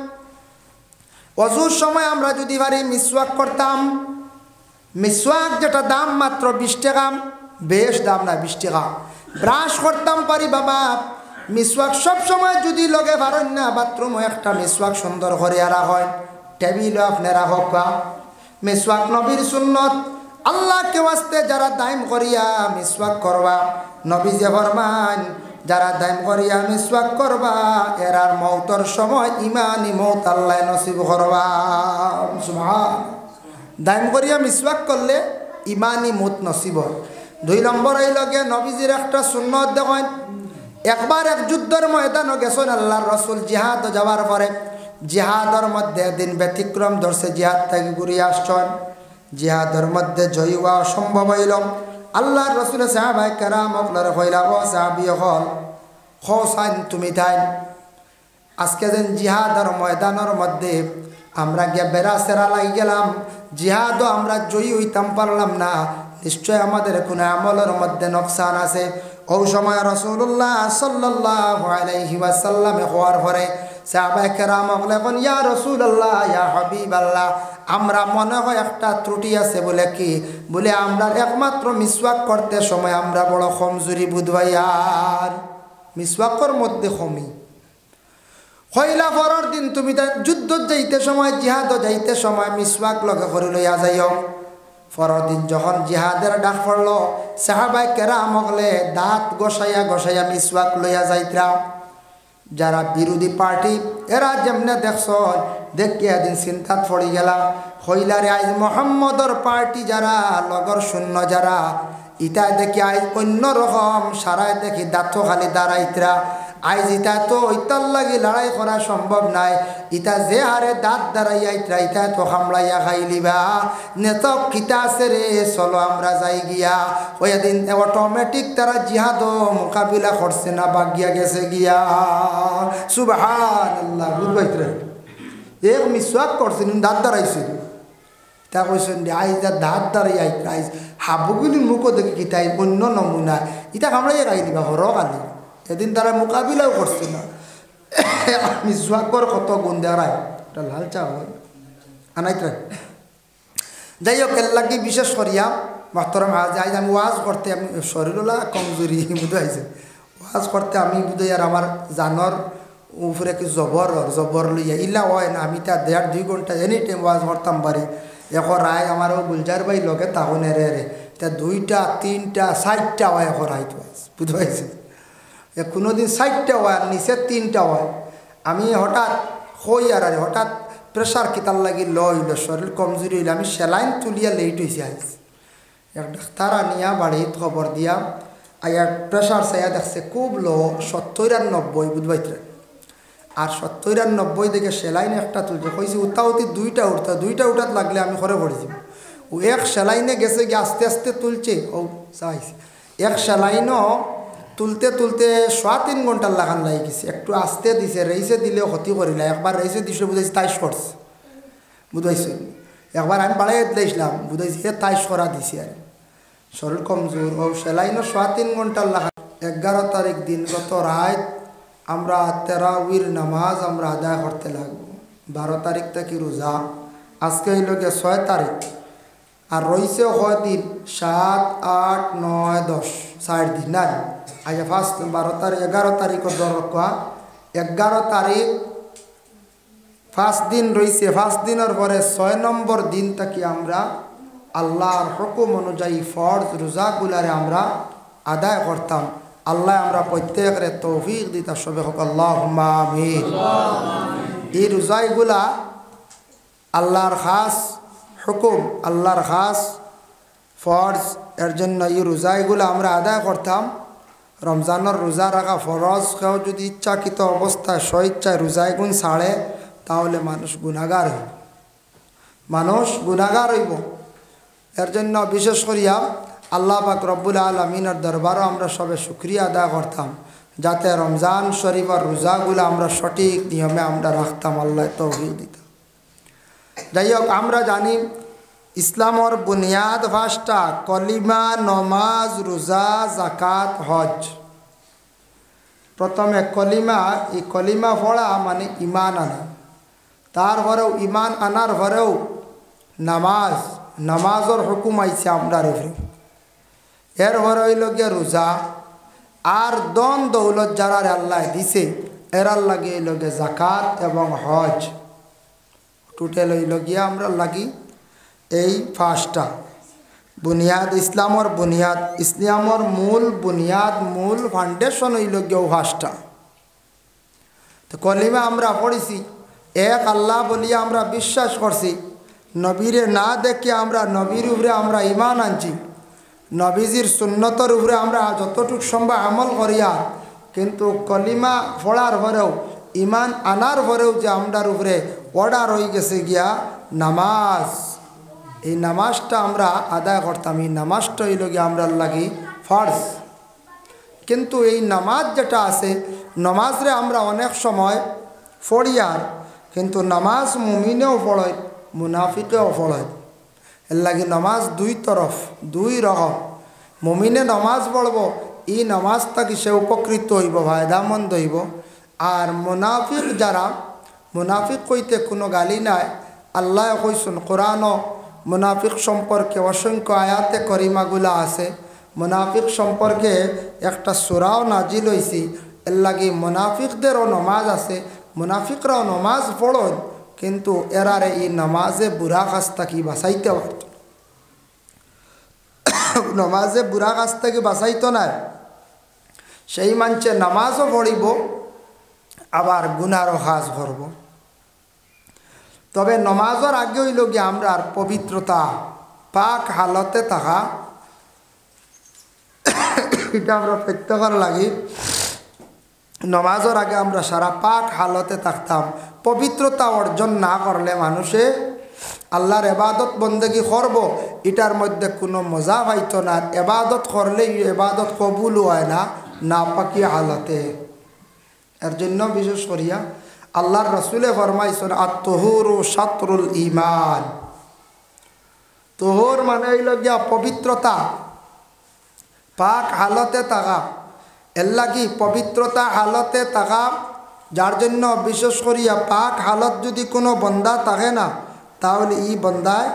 অজুর সময় আমরা যদি পারি মিসওয়াক করতাম। মিসওয়াক যেটা দাম মাত্র 20 টাকা, বেশ দাম না 20 টাকা। ব্রাশ করতাম পারি বাবা, মিসওয়াক সব সময় যদি লগে পারেন না, বাথরুমও একটা মিসওয়াক সুন্দর করে রাখেন, টেবিলও আপনি রাখক। মিসওয়াক নবীর সুন্নত, আল্লাহকে ওয়াস্তে যারা দাইম করিয়া মিসওয়াক করবা, নবী যে ফরমান, যারা দাইম করিয়া মিসওয়াক করবা, এরার মৌতর সময় ইমানি মৌত আল্লাহ নসিব করবা। সুবহান। দাইম করিয়া মিসওয়াক করলে ইমানি মৌত নসিব। 2 নম্বর এই লগে নবীজির একটা সুন্নত দেখেন, একবার এক যুদ্ধের ময়দানও গেছেন আল্লাহর রসুল জিহাদ যাওয়ার পরে। জিহাদের মধ্যে দিন ব্যতিক্রম ধরছে, জিহাদ থেকে ঘুরিয়ে আসছেন। জিহাদের মধ্যে জয়ী হওয়া অসম্ভব হইল। আল্লাহর রসুলের সাহাবায়ে কেরাম হকলরে কইলা, ও সাহাবী হল, হোসাইন তুমি তাই আজকে যেন জিহাদের ময়দানের মধ্যে আমরা গিয়ে বেড়া সেরা লাগি গেলাম, জিহাদও আমরা জয়ী হইতাম পারলাম না, নিশ্চয় আমাদের কোনো আমলের মধ্যে নোকসান আছে। ওই সময় রাসূলুল্লাহ সাল্লাল্লাহু আলাইহি ওয়াসাল্লামে হওয়ার পরে সাহাবায়ে কেরাম বলেন, ইয়া রাসূলুল্লাহ, ইয়া হাবিবাল্লাহ, আমরা মনে হয় একটা ত্রুটি আছে। বলে কি? বলে আমরা একমাত্র মিসওয়াক করতে সময় আমরা বড় কমজোরি বুধ ভাই, আর মিসওয়াকর মধ্যে কমি হইলা। পরের দিন তুমি যুদ্ধ যাইতে সময়, জিহাদ যাইতে সময় মিসওয়াক লগে করে লইয়া যাইও। পরের দিন যখন জিহাদের ডাক পড়ল, সাহাবায়ে কেরাম হলে দাঁত গসাইয়া গসাইয়া মিসওয়াক লইয়া যাইতরা। যারা বিরোধী পার্টি এরা যেমনে দেখছ, দেখি এদিন চিন্তাত পড়ি গেলাম, হইলারে আজ মোহাম্মদর পার্টি যারা লগর শূন্য যারা, ইটাই দেখি আজ অন্যরকম, সারায় দেখি দাঁত খালি দাঁড়াইতরা। আইজ ইতা তো ইতার লাগি লড়াই করা সম্ভব নাই ইতা যে হারে দাঁত দাঁড়াইয়া ইতরা ইতা তো হামলাইয়া খাইলিবা নেতক কিতা আছে রে চলো আমরা যাই গিয়া ওই দিন অটোমেটিক তারা জিহাদ মোকাবিলা করছে না বাগিয়া গেছে গিয়া সুবহানাল্লাহ বুঝবাইতরে এক মিসওয়াক করছেন দাঁত দাঁড়াইছে তা কইছেন আইজ দাঁত দাঁড়াইয়া ইতরা আইজ হাবুগুলি মুখও দেখি কিতাই অন্য নমুনা ইতা কামড়াইয়া খাইলিবা হর কালি এদিন তারা মোকাবিলাও করছে না মিসওয়াকর কত গুণ দেওয়ায় এটা লাল চা হয় আনাইতে যাই হোক এর লাগি বিশেষ করিয়া মাস্তরম আজ আমি ওয়াজ করতে আমি শরীরলা কমজোরি বুঝাইছে ওয়াজ করতে আমি বুঝাই আর আমার জানর উপরে কি জবর লইয়া ইলা হয় না আমি তা 1.5-2 ঘন্টা এনি টাইম ওয়াজ করতাম পারি এখন রায় আমারও গুলজার ভাই লগে তখন রে তা 2টা 3টা 4টা হয় এখন রাইতো বুঝাইছে কোনো দিন 4টা হয় নিচে 3টা হয় আমি হঠাৎ হই আর হঠাৎ প্রেশার কিতার লাগি ল হইল শরীর কমজোরি হইলে আমি সেলাইন তুলিয়া লেট হয়েছে আইস এক ডাক্তার আনিয়া বাড়িত খবর দিয়া আয়ার প্রেশার চাইয়া দেখছে খুব লো 70 আর 90 বুঝবাইতে আর 70 আর 90 দেখে সেলাইন একটা তুলছে কইছি উতাউতি 2টা উঠতা 2টা উঠাত লাগলে আমি ঘরে পড়েছি ও এক সেলাইনে গেছে গিয়ে আস্তে আস্তে তুলছে ও চাইছে এক সেলাইনও তুলতে তুলতে 3.5 ঘন্টার লাগান লাগি গেছে একটু আস্তে দিছে রেইসে দিলেও ক্ষতি করিলা একবার রেইসে দিছে বুঝাইছি 23 করছে বুঝাইছে একবার আমি বাড়াই দিয়েছিলাম বুঝাইছি 23 করা দিছে আর শরীর কমজোর ও সেলাইনও 3.5 ঘন্টার লাগান 11 তারিখ দিন গত রাত আমরা তারাবির নামাজ আমরা আদায় করতে লাগবো 12 তারিখ থেকে রোজা আজকে হইল গিয়ে 6 তারিখ আর রইছে হয় দিন 7, 8, 9, 10 4 দিন না আজ ফার্স্ট 12 তারিখ 11 তারিখের দরকার 11 তারিখ ফার্স্ট দিন রইছে ফার্স্ট দিনের পরে 6 নম্বর দিন থেকে আমরা আল্লাহর হুকুম অনুযায়ী ফরজ রোজাগুলারে আমরা আদায় করতাম আল্লাহ আমরা প্রত্যেকের তৌফিক দিতা সবে হোক আল্লাহুম্মা আমিন এই রোজাগুলা আল্লাহর খাস হুকুম আল্লাহর খাস ফরজ এর জন্য এই রোজাগুলো আমরা আদায় করতাম রমজানের রোজা রাখা ফরজ কেউ যদি ইচ্ছাকৃত অবস্থায় স্বইচ্ছায় রোজাগুন ছাড়ে তাহলে মানুষ গুনাহগার হইব এর জন্য বিশেষ করিয়া আল্লাহ পাক রব্বুল আলামিনের দরবারও আমরা সবে শুকরিয়া আদায় করতাম যাতে রমজান শরীফের রোজাগুলো আমরা সঠিক নিয়মে আমরা রাখতাম আল্লাহ তৌফিক দিতাম যাই হোক আমরা জানি ইসলামর বুনিয়াদ 5টা কলিমা নমাজ রোজা জাকাত হজ প্রথমে কলিমা এই কলিমা পড়া মানে ইমান আনা তারপরেও ইমান আনার পরেও নামাজের হুকুম আইছে আমরা উপরে এর পরে হইল গিয়ে রোজা আর দন দৌলত যারা আল্লাহ দিছে এরার লাগে হইল গিয়ে জাকাত এবং হজ টোটাল হইল গিয়া আমরা লাগি এই 5টা বুনিয়াদ ইসলামর বুনিয়াদ ইসলামর মূল বুনিয়াদ মূল ফাউন্ডেশন হইল গিয়ে 5টা তো কলিমা আমরা পড়েছি এক আল্লাহ বলিয়া আমরা বিশ্বাস করছি নবীরে না দেখে আমরা নবীর উপরে আমরা ইমান আনছি নবীজির সুন্নতর উপরে আমরা যতটুকু সম্ভব আমল করিয়া কিন্তু কলিমা পড়ার পরেও ইমান আনার পরেও যে আমরার উপরে অর্ডার হয়ে গেছে গিয়া নামাজ এই নামাজটা আমরা আদায় করতাম এই নামাজটা হইল গিয়া আমরা লাগি ফরজ কিন্তু এই নামাজ যেটা আছে নামাজরে আমরা অনেক সময় পড়িয়ার কিন্তু নামাজ মুমিনেও পড়য় মুনাফিকেও পড়য় এর লাগে নামাজ দুই রকম মুমিনে নামাজ পড়ব এই নামাজটা কি সে উপকৃত হইব ফায়দামন্দ হইব আর মুনাফিক যারা মুনাফিক কইতে কোনো গালি নাই আল্লাহ কইসুন কোরআন মুনাফিক সম্পর্কে অসংখ্য আয়াতে করিমাগুলা আছে মুনাফিক সম্পর্কে একটা সূরাও নাজিল হইছে এর লাগে মুনাফিকদেরও নামাজ আছে মুনাফিকরাও নামাজ পড়েন কিন্তু এরারে এই নামাজে বুড়া কাজ থাকি বাঁচাইতে পারত নামাজে বুড়া কাজ থাকি বাঁচাইতো না সেই মানছে নামাজও পড়িব আবার গুনারও কাজ করব তবে নামাজের আগে হইল গিয়ে আমরা পবিত্রতা পাক হালতে থাকা এটা আমরা প্রত্যেকের লাগি নমাজের আগে আমরা সারা পাক হালতে থাকতাম। পবিত্রতা অর্জন না করলে মানুষে আল্লাহর এবাদত বন্দেগি করব, এটার মধ্যে কোনো মজা পাইতো না। এবাদত করলেই এবাদত কবুল হয় না নাপাকি হালতে। এর জন্য বিশেষ করিয়া আল্লাহর রসুলে ফরমাইছেন আত-তুহুরু শাতরুল ঈমান। তুহুর মানে হইল গিয়া পবিত্রতা, পাক হালতে থাকা। এর লাগি পবিত্রতা হালতে থাকা, যার জন্য বিশেষ করিয়া পাক হালত যদি কোনো বন্দা থাকে না, তাহলে ই বন্দায়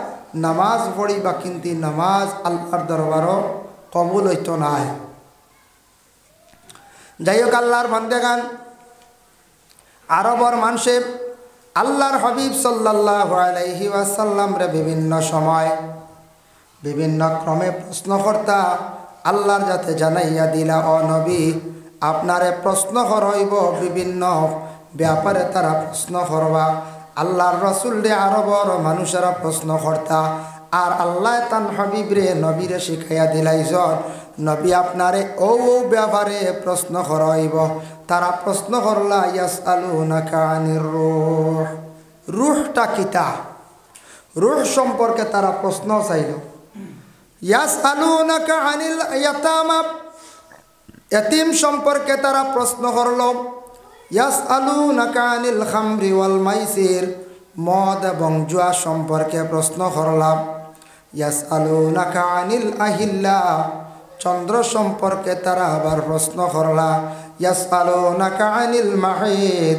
নামাজ পড়িবা কিন্তু নামাজ আল্লাহর দরবারও কবুল হইত নাই। যাই হোক, আল্লাহর বান্দেগান আরবর মানুষে আল্লাহর হাবিব সাল্লাল্লাহু আলাইহি ওয়াসাল্লাম রে বিভিন্ন সময় বিভিন্ন ক্রমে প্রশ্ন করতা। আল্লাহর যাতে জানাইয়া দিলা, ও নবী আপনারে প্রশ্ন করইব, বিভিন্ন ব্যাপারে তারা প্রশ্ন করবা। আল্লাহর রসুল রে আরবর মানুষেরা প্রশ্ন করতা, আর আল্লাহ তান হাবিব রে নবীরে শিখাইয়া দিলাইজন নবী আপনারে ও ব্যাপারে প্রশ্ন করইব। তারা প্রশ্ন করলা ইয়াসআলুনাকা আনির রূহ, রূহটা কিতা, রূহ সম্পর্কে তারা প্রশ্ন চাইল। ইয়াসআলুনাকা আনিল ইয়াতামা, এতিম সম্পর্কে তারা প্রশ্ন করল। ইয়াসআলুনাকা আনিল খামরি ওয়াল মাইসির, মদ এবং জুয়া সম্পর্কে প্রশ্ন করলাম। ইয়াসআলুনাকা আনিল আহিল্লা, চন্দ্র সম্পর্কে তারা আবার প্রশ্ন করলা। ইয়াসআলুনাকা আনিল মাহিদ,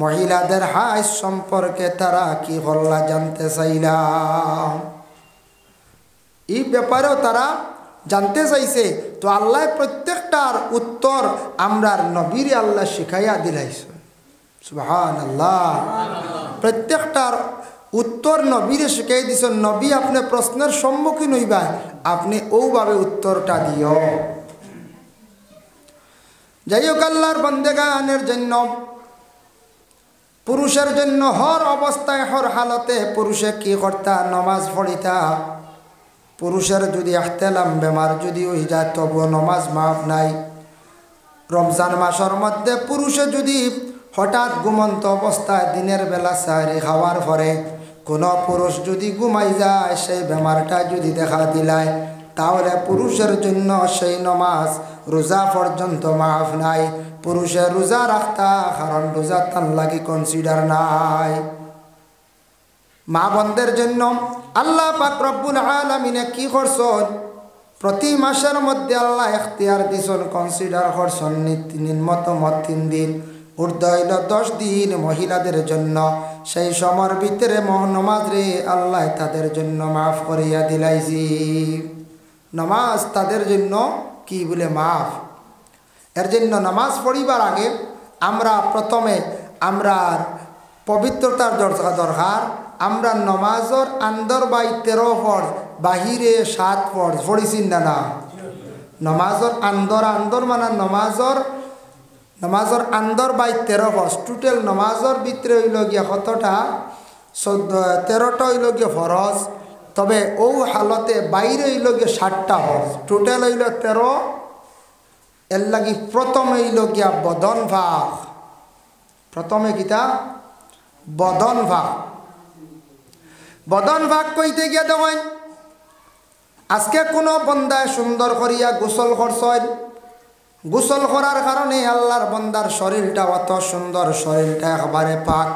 মহিলাদের হাইজ সম্পর্কে তারা কি করলা জানতে চাইলা। এই ব্যাপারেও তারা জানতে চাইছে। তো আল্লাহ প্রত্যেকটার উত্তর আমরার নবীর আল্লাহ শিখাইয়া দিলাইছে। সুবহানাল্লাহ। প্রত্যেকটার উত্তর নবীরে শিখাই দিছেন। নবী আপনি প্রশ্নের সম্মুখীন হইবা, আপনি ওভাবে উত্তরটা দিও। যাই হোক, আল্লাহর বান্দেগানের জন্য, পুরুষের জন্য হর অবস্থায় হর হালতে পুরুষে কি করতা, নমাজ পড়িতা। পুরুষের যদি ইহতিলাম বেমার যদি হয়ে যায় তবুও নমাজ মাফ নাই। রমজান মাসের মধ্যে পুরুষে যদি হঠাৎ ঘুমন্ত অবস্থায় দিনের বেলা সাহরি খাওয়ার পরে কোনো পুরুষ যদি ঘুমাই যায়, সেই বেমারটা যদি দেখা দিলায়, তাহলে পুরুষের জন্য সেই নমাজ রোজা পর্যন্ত মাফ নাই। পুরুষের রোজা রাখতা, কারণ রোজা তার লাগি কনসিডার নাই। মা বোনদের জন্য আল্লাহ পাক রব্বুল আলামিনে কি করছেন, প্রতি মাসের মধ্যে আল্লাহ এখতিয়ার দিছেন, কনসিডার করছেন নিম্নতম 3 দিন, ঊর্ধ্ব হইল 10 দিন মহিলাদের জন্য। সেই সময়ের ভিতরে নমাজ রে আল্লাহ তাদের জন্য মাফ করিয়া দিলাইছি। নামাজ তাদের জন্য কি বলে মাফ। এর জন্য নামাজ পড়িবার আগে আমরা প্রথমে আমরা পবিত্রতার দরকার। আমরা নমাজর আন্দর বাই 13 ফরজ, বাহিরে 7 ফরজ পড়িছি না? নমাজর আন্দর মানে নমাজর আন্দর বাই 13 ফরজ। টোটাল নমাজর ভিতরে হইল গিয়া কতটা, 13টা হইল গিয়া ফরজ। তবে ও হালতে বাইরে হইল গিয়া 7টা ফরজ, টোটাল হইল 13। এর লাগি প্রথমে হইল গিয়া বদন ভাগ। প্রথমে কিতা বদন ভাগ। বদন ভাগ কইতে গিয়া দেখেন, আজকে কোনো বন্দায় সুন্দর করিয়া গোসল করছেন। গোসল করার কারণে আল্লাহর বন্দার শরীরটা অত সুন্দর, শরীরটা একবারে পাক।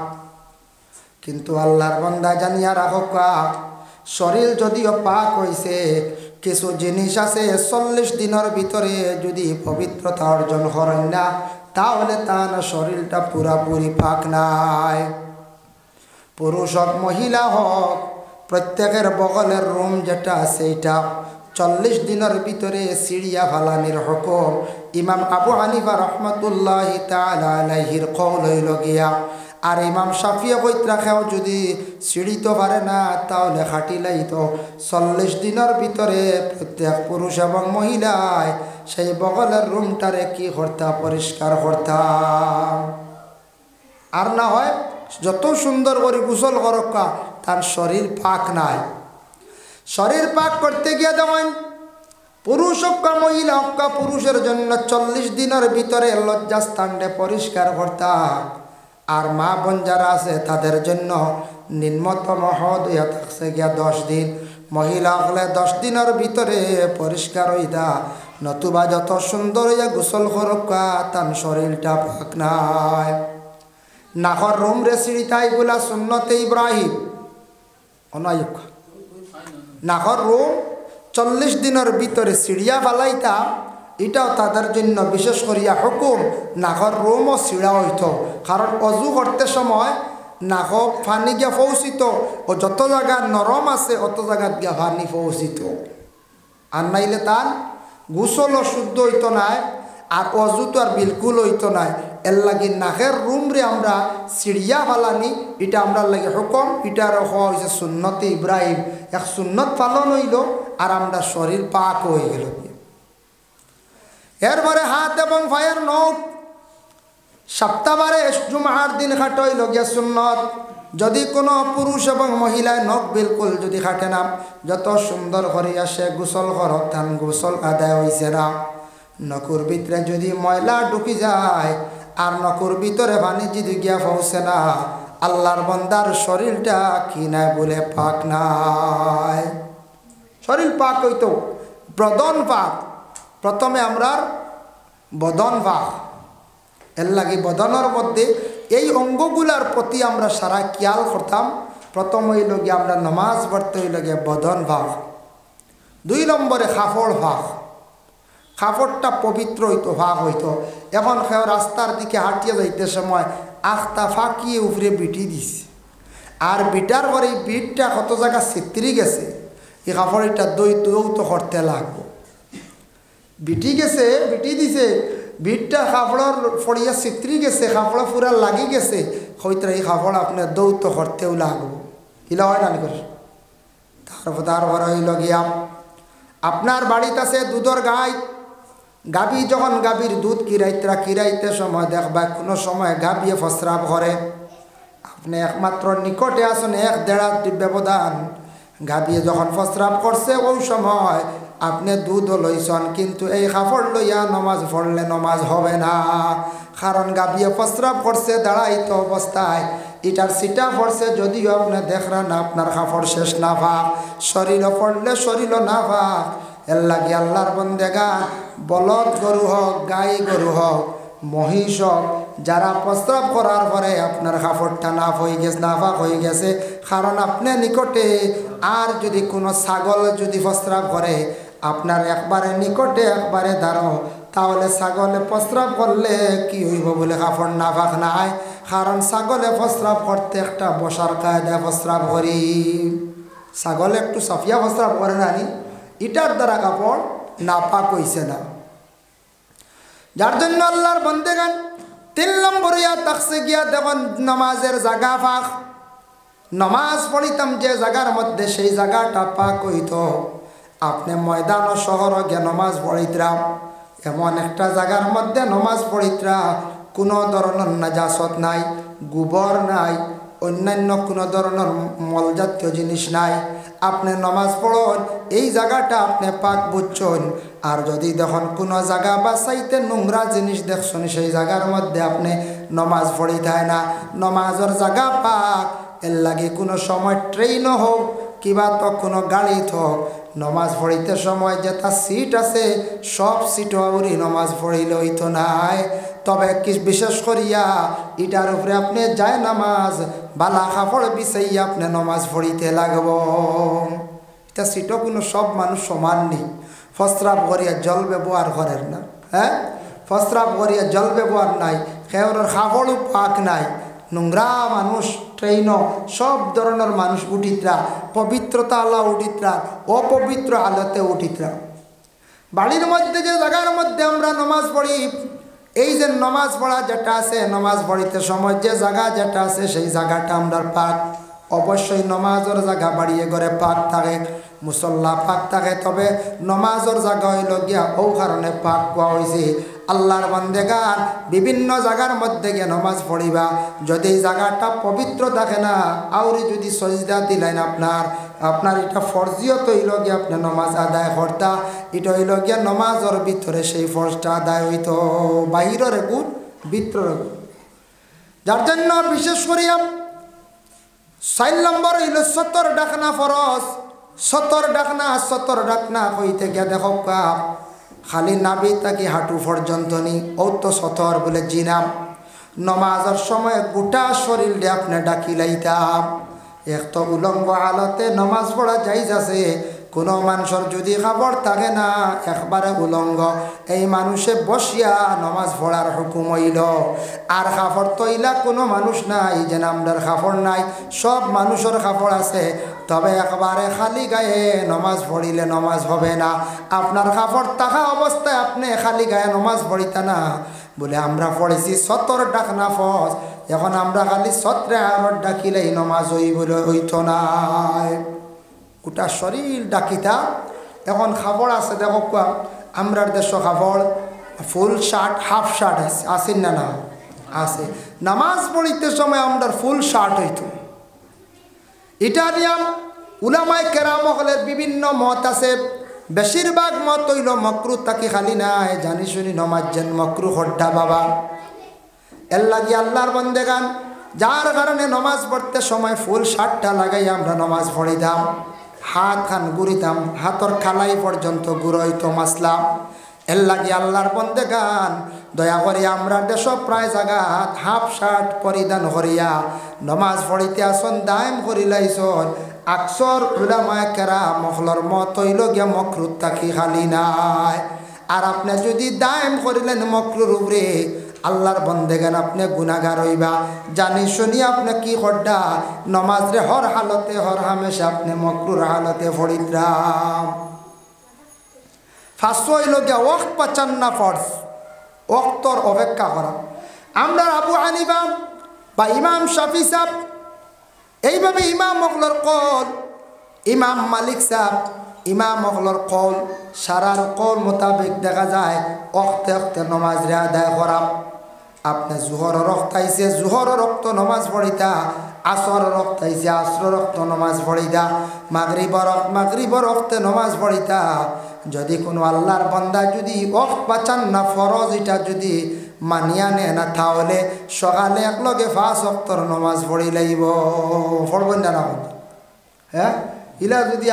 কিন্তু আল্লাহর বন্দা জানিয়া রাখো, শরীর যদিও পাক হইছে, কিছু জিনিস আছে 40 দিনের ভিতরে যদি পবিত্রতা অর্জন করেন না, তাহলে তার শরীরটা পুরাপুরি পাক নাই। পুরুষ হোক মহিলা হোক, প্রত্যেকের বগলের রুম যেটা আছে এটা 40 দিনের ভিতরে সিঁড়িয়া ফালানির হুকুম। ইমাম আবু হানিফা রহমতুল্লাহি তাআলা আলাইহির কওল হইল গিয়া। আর ইমাম শাফিঈ কইত রাখেও যদি সিঁড়িতে পারে না, তাহলে খাটিলাই তো 40 দিনের ভিতরে প্রত্যেক পুরুষ এবং মহিলায় সেই বগলের রুমটারে কি করতা, পরিষ্কার করতাম। আর না হয় যত সুন্দর করে গোসল করক্কা, তার শরীর পাক নাই। শরীর পাক করতে গিয়ে দেখেন পুরুষ হোক বা মহিলা হোক বা পুরুষের জন্য 40 দিনের ভিতরে লজ্জাস্থানটা পরিষ্কার করতা। আর মা বোন যারা আছে তাদের জন্য নিম্নতম হদ ইয়া থাকছে গিয়া 10 দিন। মহিলা হলে 10 দিনের ভিতরে পরিষ্কার হইতা, নতুবা যত সুন্দর হইয়া গোসল করকা তার শরীরটা পাক নাই। নাখর রুম রে সিঁড়িতাই বলা সুন্নতে ইব্রাহিম অনায়ক। নাখর রুম 40 দিনের ভিতরে সিঁড়িয়া ফালাইতা, এটাও তাদের জন্য বিশেষ করিয়া হুকুম। নাখর রুমও সিঁড়া হইত, কারণ অজু করতে সময় নাক ফানি গিয়া পৌঁছিত ও যত জায়গা নরম আছে অত জায়গাত গিয়া ফানি পৌঁছিত। আর নাইলে তার গোসলও শুদ্ধ হইত নাই, আর অজু তো আর বিলকুল হইত নাই। এর লাগি নাকের রুমরে আমরা সিঁড়িয়া ফালানি, এটা আমরা লাগে হুকুম। এটার হওয়া হয়েছে সুন্নতে ইব্রাহিম। এক সুন্নত পালন হইল আর আমরা শরীর পাক হয়ে গেল। এরপরে হাত এবং পায়ের নখ সপ্তাহবারে জুমার দিন খাটো হইল গিয়া সুন্নত। যদি কোনো পুরুষ এবং মহিলায় নখ বিলকুল যদি খাটে না, যত সুন্দর করিয়া সে গোসল করক তান গোসল আদায় হইছে না। নকুর ভিতরে যদি ময়লা ঢুকি যায় আর নকুর ভিতরে পানি যদি গিয়া পৌঁছে না, আল্লাহর বান্দার শরীরটা কি নাই বলে পাক নাই। শরীর পাক হইতো, বদন পাক। প্রথমে আমরা বদন পাক, এর লাগে বদনের মধ্যে এই অঙ্গগুলার প্রতি আমরা সারা খেয়াল করতাম। প্রথম হইল গিয়ে আমরা নমাজ পড়তে হইল গিয়ে বদন ভাগ। 2 নম্বরে কাপড় ভাগ। কাপড়টা পবিত্র হইতো, ভাগ হইতো। এখন কেউ রাস্তার দিকে হাঁটিয়ে যাইতে সময় আখটা ফাঁকিয়ে উপরে বিটি দিছে, আর বিটার পরে এই বিটটা কত জায়গা ছিত্রি গেছে, এই কাপড়টা দৌত করতে লাগবো। বিটি গেছে, বিটি দিছে, বিটটা কাপড়ের ফড়িয়া ছিত্রি গেছে, কাপড় পুরা লাগি গেছে, হয়তো এই কাপড় আপনার দৌত করতেও লাগবো। হিলা হয় না করে। তারপর হইল গিয়া আপনার বাড়িতে আছে দুধের গাই। গাভী যখন গাভীর দুধ কিরাইতে সময় দেখবা কোনো সময় গাভিয়ে প্রস্রাব করে, আপনি একমাত্র নিকটে আসুন 1-1.5 ব্যবধান। গাভিয়ে যখন প্রস্রাব করছে ওই সময় আপনি দুধ লইছেন, কিন্তু এই কাপড় লইয়া নমাজ পড়লে নমাজ হবে না। কারণ গাভিয়ে প্রস্রাব করছে দাঁড়াইতে অবস্থায়, এটার সিটা পড়ছে, যদিও আপনি দেখলেন না আপনার কাপড় শেষ না ভাগ, শরীরও পড়লে শরীরও না ভাগ। এর লাগে আল্লাহর বন্দেগা বলদ গরু হোক, গাই গরু হোক, মহিষ হোক, যারা প্রস্রাব করার পরে আপনার কাপড়টা না হয়ে গেছে, না ভাগ হয়ে গেছে, কারণ আপনি নিকটে। আর যদি কোনো ছাগল যদি প্রস্রাব করে আপনার একবারে নিকটে একবারে দাঁড়ো, তাহলে ছাগলে প্রস্রাব করলে কি হইব বলে কাপড় না ভাগ নাই। কারণ ছাগলে প্রস্রাব করতে একটা বসার কায়দায় প্রস্রাব করি। ছাগলে একটু সাফিয়া প্রস্রাব করে না, এটার দ্বারা কাপড় না পাক হইছে না। যার জন্য আল্লাহর বন্দেগান 3 নম্বরে তাকছে গিয়া দেখুন নামাজের জায়গা পাক। নমাজ পড়িতাম যে জায়গার মধ্যে সেই জায়গাটা পাক হইত। আপনি ময়দান ও শহর গিয়ে নমাজ পড়িতরা, এমন একটা জায়গার মধ্যে নমাজ পড়িতরা কোনো ধরনের নাজাসত নাই, গোবর নাই, অন্যান্য কোনো ধরনের মলজাতীয় জিনিস নাই। আপনি নমাজ পড়ুন, এই জায়গাটা আপনি পাক বুঝছেন। আর যদি দেখুন কোনো জায়গা বাসাইতে নোংরা জিনিস দেখছেন, সেই জায়গার মধ্যে আপনি নমাজ পড়িতে না, নমাজের জায়গা পাক। এর লাগে কোনো সময় ট্রেনও হোক কিবা তো কোনো গাড়িত হোক, নমাজ পড়িতে সময় যেটা সিট আছে সব সিট উড়ি নমাজ পড়িলে হইতো নাই। তবে কি বিশেষ করিয়া এটার উপরে আপনি যায় নামাজ বালা কাপড় বিছাইয়া আপনি নমাজ পড়িতে লাগব। এটা সিটও কোনো সব মানুষ সমান নেই। প্রস্রাব করিয়া জল ব্যবহার করেন না, হ্যাঁ, প্রস্রাব করিয়া জল ব্যবহার নাই, খেওরের কাপড়ও পাক নাই, নোংরা মানুষ ট্রেনও সব ধরনের মানুষ উঠিতরা, পবিত্রতা আল্লাহ উঠিতরা, অপবিত্র আলোতে উঠিতরা। বাড়ির মধ্যে যে জায়গার মধ্যে আমরা নমাজ পড়ি, এই যে নমাজ পড়া যেটা আছে, নমাজ পড়িতে সময় যে জায়গা যেটা আছে সেই জায়গাটা আমরা পাক। অবশ্যই নমাজের জায়গা বাড়িয়ে ঘরে পাক থাকে, মুসল্লা পাক থাকে, তবে নমাজের জায়গা হইল গিয়া ও কারণে পাক কোয়া হয়েছে আল্লাহর বান্দেগান বিভিন্ন জায়গার মধ্যে গিয়ে নমাজ পড়িবা যদি জায়গাটা পবিত্র থাকে না আউরি যদি সজদা দিলেন আপনার এটা ফরজিয়ত হইল গিয়ে আপনি নমাজ আদায় করতা এটা হইল গিয়া নমাজের ভিতরে সেই ফরজটা আদায় হইতো বাহিরের গুণ ভিতরের গুণ যার জন্য বিশেষ করিয়া 4 নম্বর হইল 70 ডাকনা ফরজ 70 ডাকনা হইতে গিয়া দেখো খালি নাবি তাকে হাঁটু পর্যন্ত নি ও তো 70 বলে জিনাম নমাজের সময় গোটা শরীর দিয়ে আপনি ডাকি লাইতাম এক তো উলঙ্গ হালতে নমাজ পড়া যাইজ আছে কোনো মানুষের যদি খবর থাকে না একবারে উলঙ্গ এই মানুষে বসিয়া নমাজ পড়ার হুকুম হইল আর কাপড় তৈলা কোনো মানুষ নাই যে নামদার কাপড় নাই সব মানুষের কাপড় আছে তবে একবারে খালি গায়ে নমাজ পড়িলে নমাজ হবে না আপনার কাপড় থাকা অবস্থায় আপনি খালি গায়ে নমাজ পড়িতা না বলে আমরা পড়েছি 70 ডাকনা ফরজ এখন আমরা খালি 17 ডাকিলেই নমাজ হইতো না গোটা শরীর ডাকিতা এখন খাবার আছে দেখো আমরা দেশ খাবার ফুল শার্ট হাফ শার্ট আছে না না আছে নামাজ পড়িতে সময় আমরা ফুল শার্ট হইতো এটা নিয়ম উলামায়ে কেরাম হলের বিভিন্ন মত আছে বেশিরভাগ মত হইল মকরু তাকে খালি নাই জানি শুনি নমাজ যেন মকরু হড্ডা বাবা এর লাগি আল্লাহর বান্দেগান যার কারণে নমাজ পড়তে সময় ফুল শার্টটা লাগাই আমরা নমাজ পড়িতাম হাত খান গুড়িতাম হাতর খালাই পর্যন্ত গুড়াইতো মাসলাম এর লাগি আল্লাহর বান্দেগান দয়া করে আমরা দেশ প্রায় জায়গা হাফ শার্ট পরিধান করিয়া নমাজ পড়িতে আসন দায়ম করিলাইছন আকসর উলামায়ে কেরাম মহলর মত হইল গিয়া মকরুত তাকি খালি নাই আর আপনি যদি দায়ম করিলেন মকরুর উপরে আল্লাহর বন্দেগান আপনি গুনাহগার হইবা জানি শুনি আপনি কি করডা নমাজ রে হর হালতে হর হামেশা আপনি মকরুর হালতে পড়িদ্রাম ফার্স্ট হইল গিয়া ওয়াক্ত পাচান না ফরজ ওয়াক্তর অপেক্ষা করা আমরা আবু হানিফা বা ইমাম শাফি সাহেব এইভাবে ইমাম মখলর কল ইমাম মালিক সাহেব ইমাম মখলর কল সারার কল মোতাবেক দেখা যায় অক্তে অক্তে নমাজ রে আদায় করা আপনি জুহর রক্ত আইছে জুহর রক্ত নমাজ পড়িতা আসর রক্ত আইছে আসর রক্ত নমাজ পড়িতা মাগরিব রক্তে নমাজ পড়িতা যদি কোনো আল্লাহর বান্দা যদি ওয়াক্ত পাচান না ফরজ এটা যদি মানিয়া নেয় না তাহলে সকালে একলগে 5 ওয়াক্তর নমাজ পড়ি লাইব পড়বেন না হ্যাঁ ইলা যদি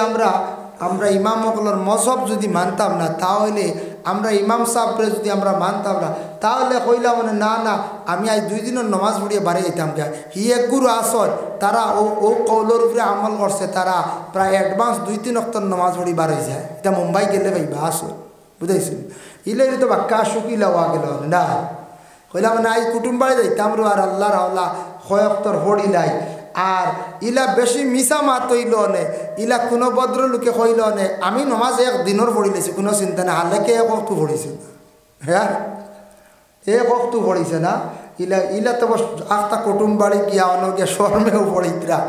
আমরা ইমাম মকলর মজহব যদি মানতাম না তাহলে আমরা ইমাম সাহেবরে যদি আমরা মানতাম না তাহলে কইলা মানে না আমি আজ 2 দিনের নমাজ পড়িয়ে বাড়ি যেতাম কে হি এক গুরু আসর তারা ও কৌলর উপরে আমল করছে তারা প্রায় অ্যাডভান্স 2-3 ওয়াক্তর নমাজ পড়ি বার হয়ে যায় এটা মুম্বাই গেলে ভাইবা আসর বুঝাইছি ইলে তো বাক্কা শুকিলা ওয়া গেল না কইলা মানে আজ কুটুম বাড়ি যাইতাম আর আল্লাহর আল্লাহ কয়েকতর হড়িলাই আর ইলা বেশি মিশা মাত হইল নে ইলা কোনো ভদ্রলোকে কইল নে আমি নমাজ এক দিনের পড়ি লেছি কোনো চিন্তা না হালেকে এক ওয়াক্ত পড়িছে হ্যাঁ এক ওয়াক্ত পড়িছে না ইলা তো আখতা কুটুম বাড়ি গিয়া অনগে শর্মেও পড়িতরা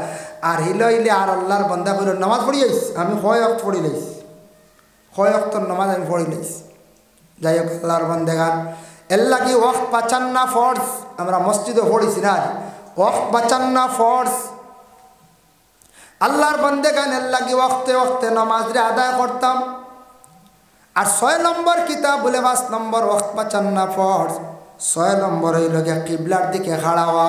আর ইলে আর আল্লাহর বান্দা কইল নামাজ পড়ি আইস আমি কয় ওয়াক্ত পড়ি লাইছি কয় ওয়াক্তর নামাজ আমি পড়ি লাইছি যাই হোক আল্লাহর বান্দেগান এর লাগি ওয়াক্ত পাচান না ফরজ আমরা মসজিদে পড়িছি না ওয়াক্ত বাঁচান না ফরজ আল্লাহর বান্দেগান এর লাগি ওয়াক্তে ওয়াক্তে নামাজ রে আদায় করতাম আর 6 নম্বর কিতাব বলে 5 নম্বর ওয়াক্ত বাঁচান না ফরজ 6 নম্বর হইল গিয়া কিবলার দিকে খাড়া হওয়া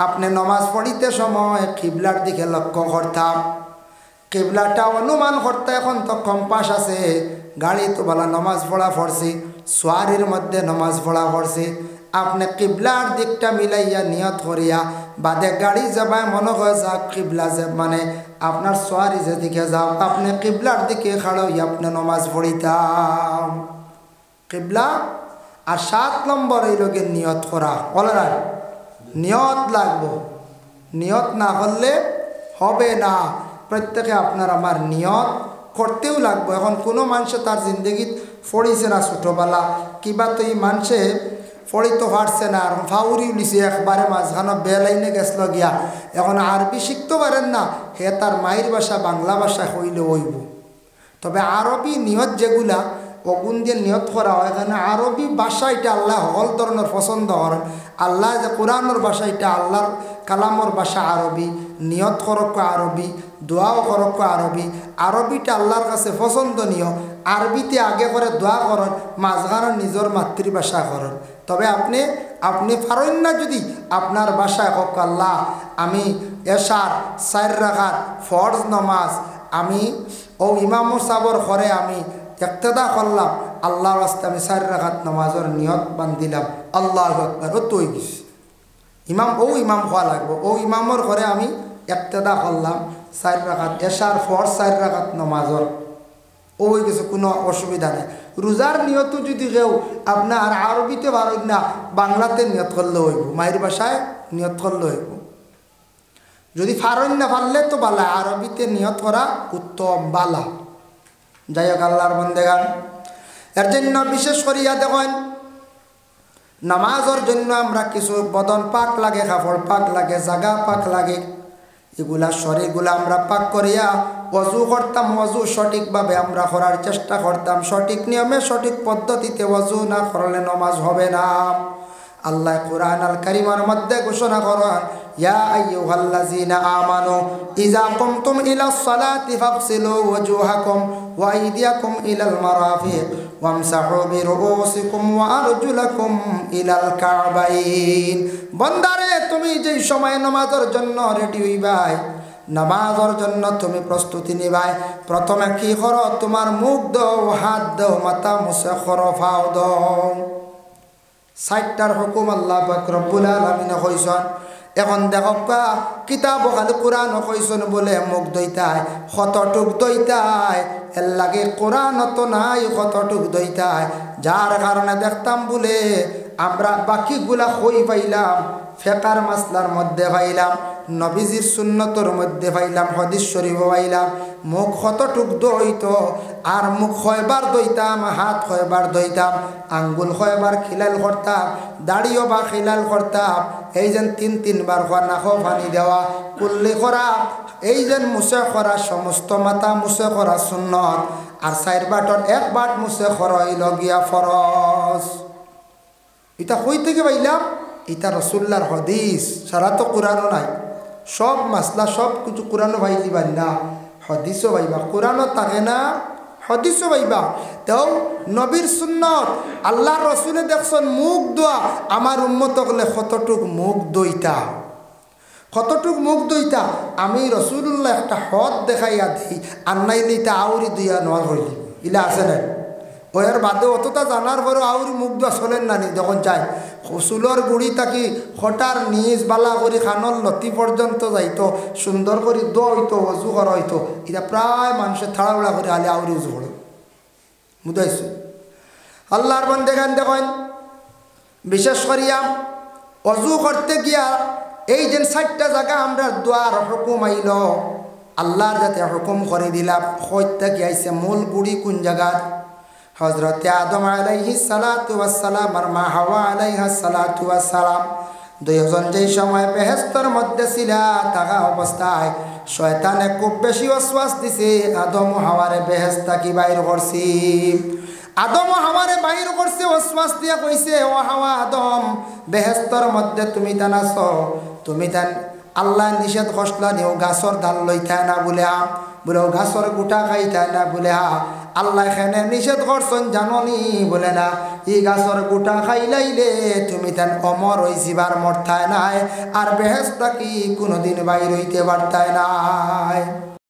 আপনি নামাজ পড়িতে সময় কিবলার দিকে লক্ষ্য করতাম কিবলাটা অনুমান করতে এখন তো কম্পাস আছে গাড়ি তো বলা নামাজ পড়া পড়ছি সোয়ারির মধ্যে নামাজ পড়া পড়ছি আপনি কিবলার দিকটা মিলাইয়া নিয়ত করিয়া বাদে গাড়ি যাবায় মনে হয় যা কিবলা যে মানে আপনার সোয়ারি যেদিকে যাও আপনি কিবলার দিকে খাড়াইয়া আপনি নমাজ পড়িতাম কিবলা আর 7 নম্বর এই লোকের নিয়ত করা বলার নিয়ত লাগবো নিয়ত না করলে হবে না প্রত্যেকে আপনার আমার নিয়ত করতেও লাগবো এখন কোনো মানুষে তার জিন্দগিত পড়িছে না ছোটোবেলা কিবা তো এই মানুষে পড়িতে পারছে না আর ফাউরি উলিছে একবারে মাঝখানে বেলাইনে গেছিল গিয়া এখন আরবি শিখতে পারেন না হে তার মায়ের ভাষা বাংলা ভাষা হইলে হইব তবে আরবি নিয়ত যেগুলা অগুন দিয়ে নিয়ত করা হয় এখানে আরবি ভাষা এটা আল্লাহ সকল ধরনের পছন্দ করেন আল্লাহ যে কোরআনের ভাষা এটা আল্লাহর কালামর ভাষা আরবি নিয়ত করক আরবি দোয়াও করক আরবি আরবিটা আল্লাহর কাছে পছন্দনীয় আরবিতে আগে করে দোয়া করেন মাঝখানের নিজের মাতৃভাষা করেন তবে আপনি পারেন না যদি আপনার ভাষায় হোক আল্লাহ আমি এশার 4 রাকাত ফরজ নামাজ আমি ও ইমাম সাবর করে আমি ইক্তেদা করলাম আল্লাহর রাস্তায় আমি 4 রাকাত নামাজের নিয়ত বান্ধিলাম আল্লাহু আকবার ও তো গেছে ইমাম হওয়া লাগবে ও ইমামর ঘরে আমি ইক্তেদা করলাম 4 রাকাত এশার ফরজ 4 রাকাত নামাজের ও হয়ে গেছে কোনো অসুবিধা নেই রোজার নিয়ত যদি কেউ আপনার আরবিতে পারেন না বাংলাতে নিয়ত করলে হইব মায়ের ভাষায় নিয়ত করলে হইব যদি পারেন না পারলে তো বালা আরবিতে নিয়ত করা উত্তম বালা যাই হোক আল্লাহর বন্দেগান এর জন্য বিশেষ করিয়া দেখেন নামাজের জন্য আমরা কিছু বদন পাক লাগে কাপড় পাক লাগে জাগা পাক লাগে এগুলা শরীরগুলা আমরা পাক করিয়া ওযু করতাম ওযু সঠিকভাবে আমরা করার চেষ্টা করতাম সঠিক নিয়মে সঠিক পদ্ধতিতে ওযু না করলে নামাজ হবে না আল্লাহ কুরআন আল কারীমের মধ্যে ঘোষণা করেন ইয়া আইয়ুহাল্লাযীনা আমানু ইযা কুমতুম ইলাস সালাতি ফাগসিলু ওয়াজুহাকুম ওয়া আইদিয়াকুম ইলাল মারাফিক ওয়ামসাহু বিরুউসিকুম ওয়া আরজুলাকুম ইলাল কাবাইন বান্দারে তুমি যেই সময় নামাজের জন্য রেডি হইবাই নামাজের জন্য তুমি প্রস্তুতি নিবাই প্রথমে কি করো তোমার মুখ দাও হাত দাও মাথা মুছে করো পাও দাও 60টার হুকুম আল্লাহ পাক রব্বুল আলামিন কইছেন এখন দেখো কিতাব খালি কোরআন কইছেন বলে মুখ দইতায় কতটুক দইতায় এর লাগে কোরআন তো নাই কতটুক দইতায় যার কারণে দেখতাম বলে আমরা বাকিগুলা কই পাইলাম ফিকহের মাসলার মধ্যে পাইলাম নবীজির সুন্নতর মধ্যে পাইলাম হাদিস শরীফ পাইলাম মুখ কতটুক দইতো আর মুখ কয়বার দইতাম হাত কয়বার দইতাম আঙ্গুল কয়বার খিলাল করতাম দাড়িও বা খিলাল করতাম এই যেন 3-3 বার নাকো পানি দেওয়া কুল্লি করা এই যেন মুছে করা সমস্ত মাথা মুছে করা সুন্নত আর 4 বাটর 1 বাট মুছে করইল গিয়া ফরজ এটা কই থেকে পাইলাম এটা রাসূলুল্লাহর হাদিস সারা তো কোরআনও নাই সব মাসলা সব কিছু কোরআনও পাইলি পারি না হাদিসও পাইবা কোরআনও থাকে না হাদিসও পাইবা তাও নবীর সুন্নত আল্লাহর রাসূলে দেখছেন মুখ দোয়া আমার উম্মত হলে কতটুক মুখ দইতা কতটুক মুখ দইতা আমি রাসূলুল্লাহ একটা হদ দেখাইয়া দিই আর নাইলে তা আউরি দুইয়া নয় হইলি ইলা আছে না ওর বাদে অতটা জানার পরেও আউরি মুখ দোয়া চলেন না নি যখন যায় চুলোর গুড়ি থাকি হঠার নিজ বালা করি খানর লতি পর্যন্ত যাইতো সুন্দর করে দোয়া হইতো অজু করা হইতো এটা প্রায় মানুষের থাড়াউড়া করে আলে আউরি উজু করে বুঝাইছো আল্লাহর বন্দেগান দেখেন বিশেষ করিয়া অজু করতে গিয়া এই যে 60টা জায়গা আমরা দোয়ার হুকুম আইল আল্লাহর যাতে হুকুম করে দিলাম হইতে গিয়েছে মূল গুড়ি কোন জায়গা হযরত আদম আলাইহিস সালাতু ওয়াস সালাম আর মা হাওয়া আলাইহাস সালাতু ওয়াস সালাম দুইজন যেই সময় বেহেশতের মধ্যে ছিল থাকা অবস্থায় শয়তানে খুব বেশি ওয়াসওয়াস দিছে আদম হাওয়ারে বেহেশত থেকে বাইর করছি আদম হাওয়ারে বাইর করছে ওয়াসওয়াস দিয়া কইছে ও হাওয়া আদম বেহেশতের মধ্যে তুমি তান আছো তুমি তান আল্লাহ নিষেধ করছলা নিও গাছর ডাল লইতা না বলে বলে গাছর গুটা খাইতা না বলে আল্লাহ এখানে নিষেধ করছেন জাননি বলে না এই গাছর গুটা খাইলাইলে তুমি তান অমর হইছিবার মরতায় নাই আর বেহেশত কি কোনোদিন বাইর হইতে পারতায় নাই